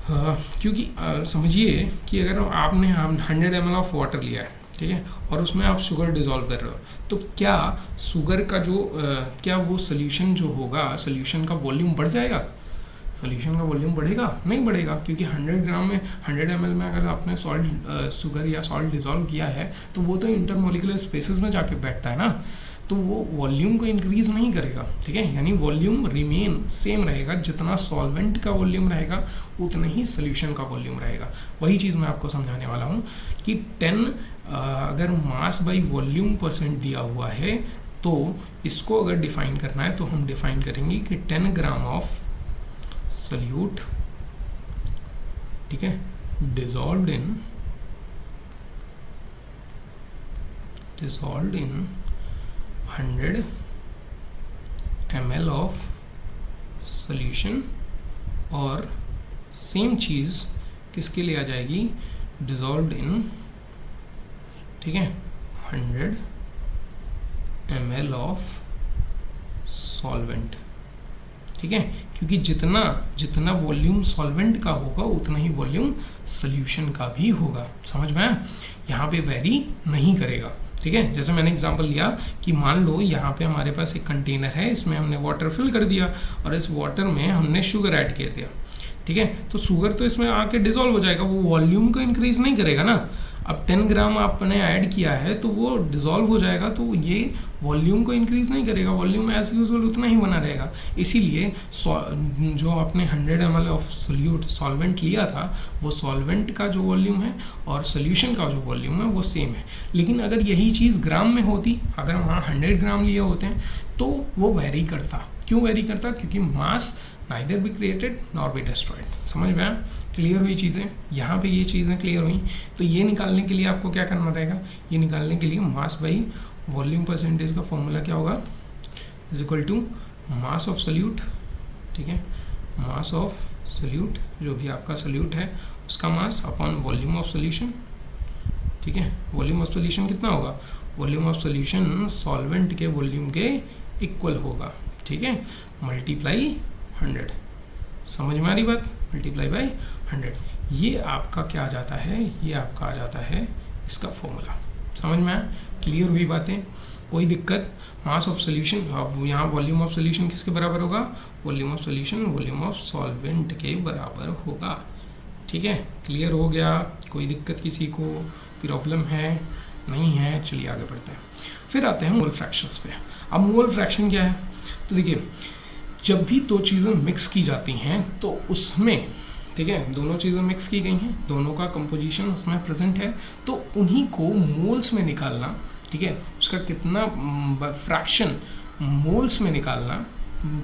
क्योंकि समझिए कि अगर आपने 100 ml ऑफ वाटर लिया है, ठीक है, और उसमें आप शुगर डिज़ोल्व कर रहे हो, तो क्या शुगर का जो क्या वो सोल्यूशन जो होगा, सोल्यूशन का वॉल्यूम बढ़ जाएगा? सोल्यूशन का वॉल्यूम बढ़ेगा? नहीं बढ़ेगा, क्योंकि 100 ग्राम में, 100 ml में अगर आपने शुगर या सॉल्ट डिज़ोल्व किया है तो वो तो इंटरमोलिकुलर स्पेसेस में जाके बैठता है ना, तो वो वॉल्यूम को इंक्रीज़ नहीं करेगा। ठीक है, यानी वॉल्यूम रिमेन सेम रहेगा, जितना सॉल्वेंट का वॉल्यूम रहेगा उतना ही सोल्यूशन का वॉल्यूम रहेगा। वही चीज़ मैं आपको समझाने वाला हूँ कि 10 अगर मास बाई वॉल्यूम परसेंट दिया हुआ है तो इसको अगर डिफाइन करना है तो हम डिफाइन करेंगे कि 10 ग्राम ऑफ सोल्यूट, ठीक है, dissolved in 100 ml of solution, और सेम चीज़ किसके लिए आ जाएगी, डिसॉल्व्ड इन, ठीक है, 100 ml ऑफ सॉल्वेंट। ठीक है, क्योंकि जितना वॉल्यूम सॉल्वेंट का होगा उतना ही वॉल्यूम सोल्यूशन का भी होगा। समझ में आया? यहाँ पे वेरी नहीं करेगा। ठीक है, जैसे मैंने एग्जांपल लिया कि मान लो यहाँ पे हमारे पास एक कंटेनर है, इसमें हमने वाटर फिल कर दिया और इस वाटर में हमने शुगर ऐड कर दिया। ठीक है, तो शुगर तो इसमें आके डिसॉल्व हो जाएगा, वो वॉल्यूम को इंक्रीज नहीं करेगा ना। अब 10 ग्राम आपने ऐड किया है तो वो डिज़ोल्व हो जाएगा, तो ये वॉल्यूम को इंक्रीज़ नहीं करेगा, वॉल्यूम एज यूजुअल उतना ही बना रहेगा। इसीलिए जो आपने 100 ml ऑफ सॉल्वेंट लिया था, वो सॉल्वेंट का जो वॉल्यूम है और सोल्यूशन का जो वॉल्यूम है वो सेम है। लेकिन अगर यही चीज़ ग्राम में होती, अगर वहाँ 100 ग्राम लिए होते हैं तो वो वेरी करता। क्यों वेरी करता? क्योंकि mass neither be created nor be destroyed. समझ में आया? क्लियर हुई चीज़ें? यहाँ पे ये चीज़ें क्लियर हुई। तो ये निकालने के लिए आपको क्या करना रहेगा? ये निकालने के लिए मास बाई वॉल्यूम परसेंटेज का फॉर्मूला क्या होगा? Is equal to mass of solute, ठीक है, मास ऑफ सल्यूट, जो भी आपका सल्यूट है उसका mass upon volume of solution, ठीक है। वॉल्यूम ऑफ सोल्यूशन कितना होगा? वॉल्यूम ऑफ सोल्यूशन सॉल्वेंट के वॉल्यूम के इक्वल होगा, ठीक है, मल्टीप्लाई 100। समझ में आ रही बात? Multiply by 100। ये आपका क्या आ जाता है? ये आपका आ जाता है इसका फॉर्मूला। समझ में आया? क्लियर हुई बातें? कोई दिक्कत? मास ऑफ सोल्यूशन, अब यहाँ वॉल्यूम ऑफ सोल्यूशन किसके बराबर होगा? Volume of solution volume of solvent के बराबर होगा, ठीक है। क्लियर हो गया? कोई दिक्कत किसी को? प्रॉब्लम है? नहीं है? चलिए आगे बढ़ते हैं। फिर आते हैं मोल फ्रैक्शंस पे। अब मोल फ्रैक्शन क्या है? तो देखिए, जब भी दो चीज़ें मिक्स की जाती हैं तो उसमें, ठीक है, दोनों चीज़ें मिक्स की गई हैं, दोनों का कंपोजिशन उसमें प्रेजेंट है, तो उन्हीं को मोल्स में निकालना, ठीक है, उसका कितना फ्रैक्शन मोल्स में निकालना,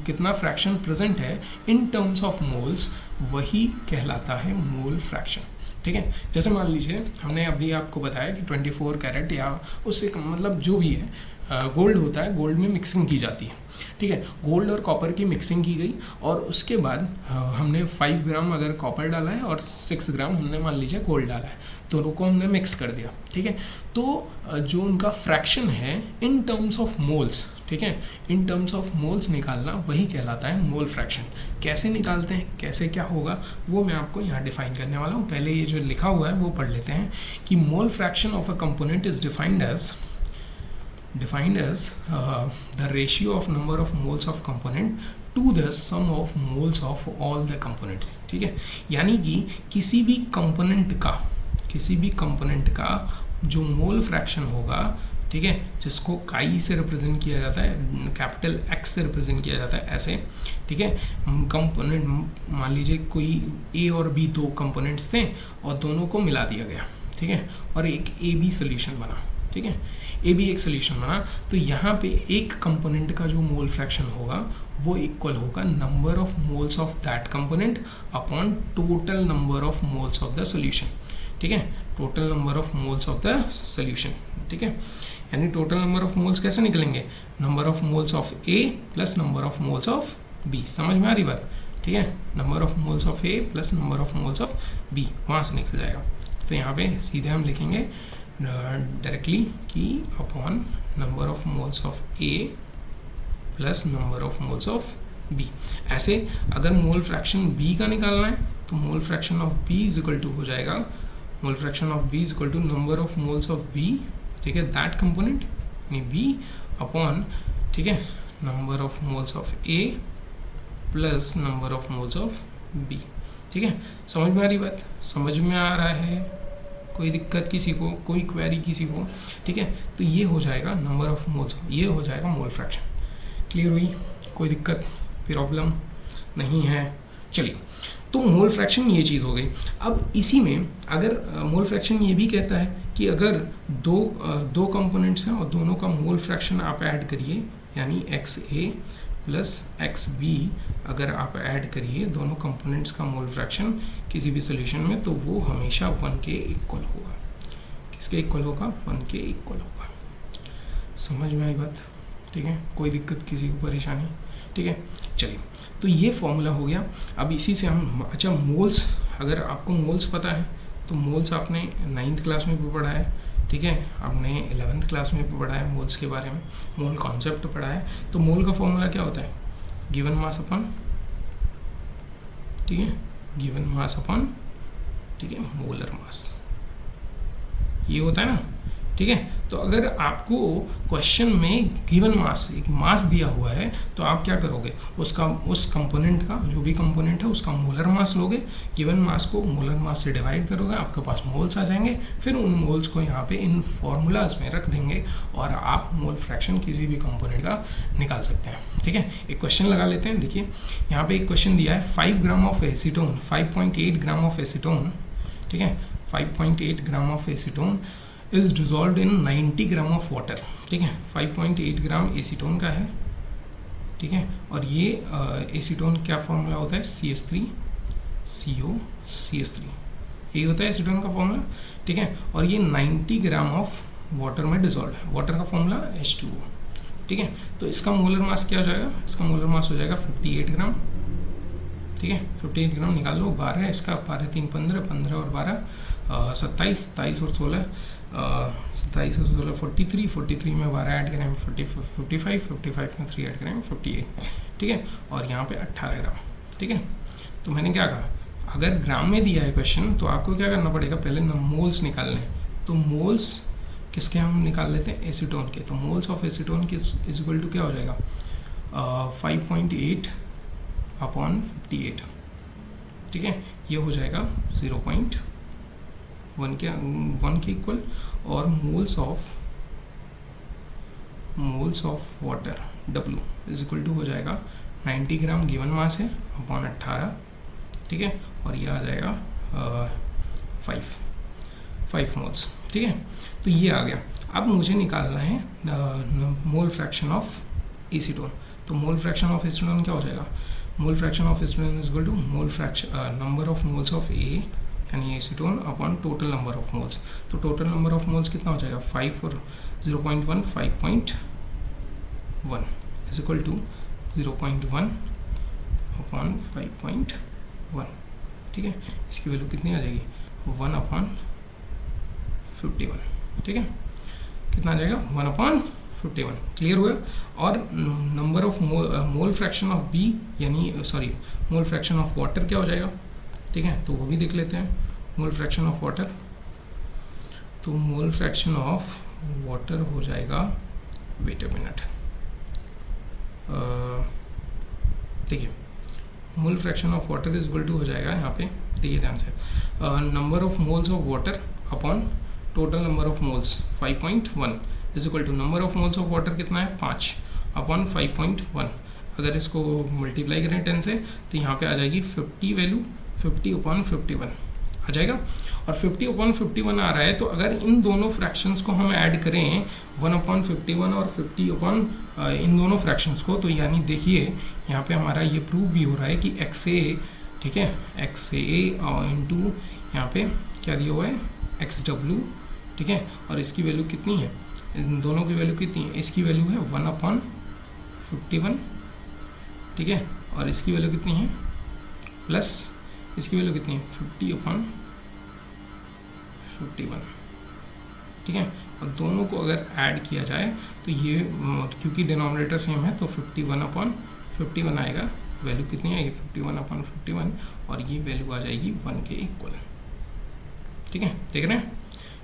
कितना फ्रैक्शन प्रेजेंट है इन टर्म्स ऑफ मोल्स, वही कहलाता है मोल फ्रैक्शन, ठीक है। जैसे मान लीजिए हमने अभी आपको बताया कि 24 कैरेट या उससे मतलब जो भी है गोल्ड होता है, गोल्ड में मिक्सिंग की जाती है, ठीक है। गोल्ड और कॉपर की मिक्सिंग की गई और उसके बाद हमने 5 ग्राम अगर कॉपर डाला है और 6 ग्राम हमने मान लीजिए गोल्ड डाला है, दोनों को हमने मिक्स कर दिया, ठीक है। तो जो उनका फ्रैक्शन है इन टर्म्स ऑफ मोल्स, ठीक है, इन टर्म्स ऑफ मोल्स निकालना, वही कहलाता है मोल फ्रैक्शन। कैसे निकालते हैं, कैसे क्या होगा, वो मैं आपको यहाँ डिफाइन करने वाला हूँ। पहले ये जो लिखा हुआ है वो पढ़ लेते हैं कि मोल fraction of a component is defined as the ratio of number of moles of component to the sum of moles of all the components, ठीक है। यानी कि किसी भी कंपोनेंट का जो मोल फ्रैक्शन होगा, ठीक है, जिसको काई से रिप्रेजेंट किया जाता है, कैपिटल एक्स से रिप्रेजेंट किया जाता है, ऐसे, ठीक है। कंपोनेंट मान लीजिए कोई ए और बी दो कंपोनेंट्स थे और दोनों को मिला दिया गया, ठीक है, और एक ए बी सोल्यूशन बना, ठीक है, ए भी एक सोल्यूशन बना, तो यहाँ पे एक कंपोनेंट का जो मोल फ्रैक्शन होगा वो इक्वल होगा number of moles of that component upon total number of moles of the solution, ठीक है, total number of moles of the solution, ठीक है। यानी टोटल नंबर ऑफ मोल्स कैसे निकलेंगे? Number of moles of A plus number of moles of B. समझ में आ रही बात? ठीक है, number of moles of A plus number of moles of B, वहाँ से निकल जाएगा। तो यहाँ पे सीधे हम लिखेंगे डायरेक्टली कि upon number of moles of A plus number of moles of B. ऐसे अगर मोल फ्रैक्शन बी का निकालना है तो mole fraction of B is equal to हो जाएगा, mole fraction of B is equal to number of moles of B, ठीक है, दैट कंपोनेंट यानी बी अपॉन, ठीक है, number of moles of A plus number of moles of B, ठीक है। समझ में आ रही बात? समझ में आ रहा है? कोई दिक्कत किसी को, कोई क्वेरी किसी को? ठीक है, तो ये हो जाएगा नंबर ऑफ मोल्स, ये हो जाएगा मोल फ्रैक्शन। क्लियर हुई? कोई दिक्कत प्रॉब्लम नहीं है? चलिए, तो मोल फ्रैक्शन ये चीज़ हो गई। अब इसी में अगर मोल फ्रैक्शन ये भी कहता है कि अगर दो कंपोनेंट्स हैं और दोनों का मोल फ्रैक्शन आप ऐड करिए, यानी एक्स ए प्लस एक्स बी अगर आप ऐड करिए दोनों कंपोनेंट्स का मोल फ्रैक्शन किसी भी सोल्यूशन में, तो वो हमेशा 1 के इक्वल होगा। किसके इक्वल होगा? 1 के इक्वल होगा। समझ में आई बात? ठीक है, कोई दिक्कत किसी को, परेशानी? ठीक है, चलिए, तो ये फॉर्मूला हो गया। अब इसी से हम, अच्छा, मोल्स, अगर आपको मोल्स पता है तो मोल्स आपने 9th क्लास में भी पढ़ा है, ठीक है, आपने 11th क्लास में भी पढ़ा है मोल्स के बारे में, मोल कॉन्सेप्ट पढ़ा है। तो मोल का फॉर्मूला क्या होता है? गिवन मास अपॉन, ठीक है, गिवन मास अपॉन, ठीक है, मोलर मास, ये होता है ना, ठीक है। तो अगर आपको क्वेश्चन में गिवन मास, एक मास दिया हुआ है, तो आप क्या करोगे, उसका उस कंपोनेंट का, जो भी कंपोनेंट है उसका मोलर मास लोगे, गिवन मास को मोलर मास से डिवाइड करोगे, आपके पास मोल्स आ जाएंगे, फिर उन मोल्स को यहाँ पे इन फॉर्मूलाज में रख देंगे और आप मोल फ्रैक्शन किसी भी कंपोनेंट का निकाल सकते हैं। ठीक है, एक क्वेश्चन लगा लेते हैं। देखिए यहाँ पे एक क्वेश्चन दिया है 5 gram of acetone, 5.8 gram of acetone, ठीक है, 5.8 gram of acetone is dissolved in 90 gram of water. ठीक है, 5.8 ग्राम एसीटोन का है, ठीक है, और ये एसीटोन क्या फॉर्मूला होता है, CH3CO CH3, यही होता है एसीटोन का फॉर्मूला। ठीक है, और ये 90 ग्राम ऑफ वाटर में डिजॉल्व है, वाटर का फॉर्मूला H2O। ठीक है, तो इसका मोलर मास क्या हो जाएगा, इसका मोलर मास हो जाएगा 58 ग्राम। ठीक है, 58 ग्राम निकाल लो, 12 इसका, 12 3 15, 15 और 12 27, 27 और 16, 27 और 16 43, 43 में 12 ऐड करें 55, 55 में 3 ऐड करें 58। ठीक है, और यहाँ पे 18 ग्राम। ठीक है, तो मैंने क्या कहा, अगर ग्राम में दिया है क्वेश्चन तो आपको क्या करना पड़ेगा, पहले मोल्स निकालने। तो मोल्स किसके हम निकाल लेते हैं, एसीटोन के। तो मोल्स ऑफ एसीटोन के इज इक्वल टू क्या हो जाएगा, 5.8 अपॉन 58। ठीक है, ये हो जाएगा 0.1 के इक्वल, और moles of water W is equal to हो जाएगा 90 ग्राम गिवन मास है अपॉन 18। ठीक है, और ये आ जाएगा 5 मोल्स। ठीक है, तो ये आ गया। अब मुझे निकालना है मोल फ्रैक्शन ऑफ एसीटोन। तो मोल फ्रैक्शन ऑफ एसीटोन क्या हो जाएगा, mole fraction of acetone is equal to mole fraction number of moles of A यानी acetone upon total number of moles. तो टोटल नंबर ऑफ मोल्स कितना हो जाएगा, 5 और 0.1 5.1 इज इक्वल टू 0.1 अपॉन 5.1। ठीक है, इसकी वैल्यू कितनी आ जाएगी, 1 अपॉन 51। ठीक है, कितना आ जाएगा, 1 अपॉन 51। क्लियर हुआ। और number of mole fraction of B यानी मोल फ्रैक्शन ऑफ वाटर क्या हो जाएगा। ठीक है, तो वो भी देख लेते हैं, मोल फ्रैक्शन ऑफ वाटर। तो मोल फ्रैक्शन ऑफ वाटर हो जाएगा, वेट अ मिनट, देखिए mole fraction of water is equal to हो जाएगा, यहाँ पे देखिए ध्यान से, number of moles of water upon total number of moles 5.1 is equal to number of moles of water कितना है 5 अपॉन 5.1। अगर इसको मल्टीप्लाई करें 10 से तो यहाँ पे आ जाएगी 50 वैल्यू, 50 अपॉन 51 आ जाएगा। और 50 अपॉन 51 आ रहा है, तो अगर इन दोनों फ्रैक्शंस को हम ऐड करें 1 अपॉन 51 और 50 अपॉन इन दोनों फ्रैक्शंस को, तो यानी देखिए यहाँ पे हमारा ये प्रूव भी हो रहा है कि XA, ठीक है, XA इंटू यहाँ पे क्या दिया हुआ है XW। ठीक है, और इसकी वैल्यू कितनी है, इन दोनों की वैल्यू कितनी है, इसकी वैल्यू है 1 अपॉन 51। ठीक है, और इसकी वैल्यू कितनी है, प्लस इसकी वैल्यू कितनी है 50 अपॉन 51। ठीक है, और दोनों को अगर ऐड किया जाए तो ये क्योंकि डिनोमिनेटर सेम है तो 51 अपॉन 51 आएगा, वैल्यू कितनी आएगी 51 अपॉन 51, और ये वैल्यू आ जाएगी 1 के इक्वल। ठीक है, देख रहे हैं,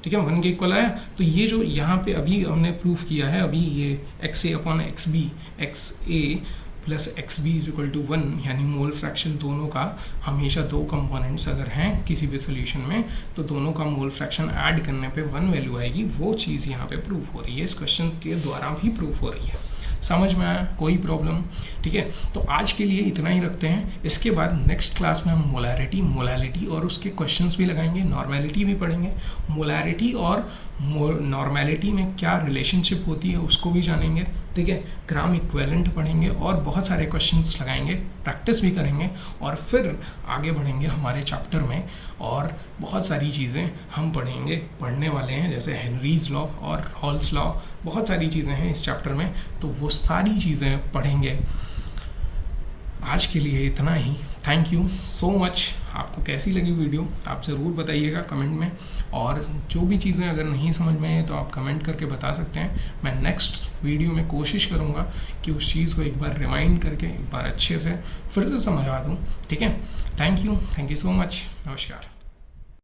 ठीक है, 1 के इक्वल आया। तो ये जो यहाँ पे अभी हमने प्रूफ किया है, अभी ये XA upon XB, XA plus XB is equal to 1, यानी मोल फ्रैक्शन दोनों का, हमेशा दो कंपोनेंट्स अगर हैं किसी भी सोल्यूशन में तो दोनों का मोल फ्रैक्शन ऐड करने पे 1 वैल्यू आएगी। वो चीज़ यहाँ पे प्रूफ हो रही है, इस क्वेश्चन के द्वारा भी प्रूफ हो रही है। समझ में आया, कोई प्रॉब्लम। ठीक है, तो आज के लिए इतना ही रखते हैं। इसके बाद नेक्स्ट क्लास में हम मोलैरिटी, मोलालिटी और उसके क्वेश्चंस भी लगाएंगे, नॉर्मेलिटी भी पढ़ेंगे। मोलैरिटी और नॉर्मेलिटी में क्या रिलेशनशिप होती है उसको भी जानेंगे। ठीक है, ग्राम इक्विवेलेंट पढ़ेंगे और बहुत सारे क्वेश्चंस लगाएंगे, प्रैक्टिस भी करेंगे, और फिर आगे बढ़ेंगे हमारे चैप्टर में। और बहुत सारी चीज़ें हम पढ़ने वाले हैं, जैसे हेनरीज लॉ और रॉल्स लॉ, बहुत सारी चीज़ें हैं इस चैप्टर में, तो वो सारी चीज़ें पढ़ेंगे। आज के लिए इतना ही। Thank you so much. आपको कैसी लगी वीडियो आप ज़रूर बताइएगा कमेंट में, और जो भी चीज़ें अगर नहीं समझ में आए तो आप कमेंट करके बता सकते हैं। मैं नेक्स्ट वीडियो में कोशिश करूँगा कि उस चीज़ को एक बार रिमाइंड करके एक बार अच्छे से फिर से समझा दूँ। ठीक है, थैंक यू सो मच। नमस्कार।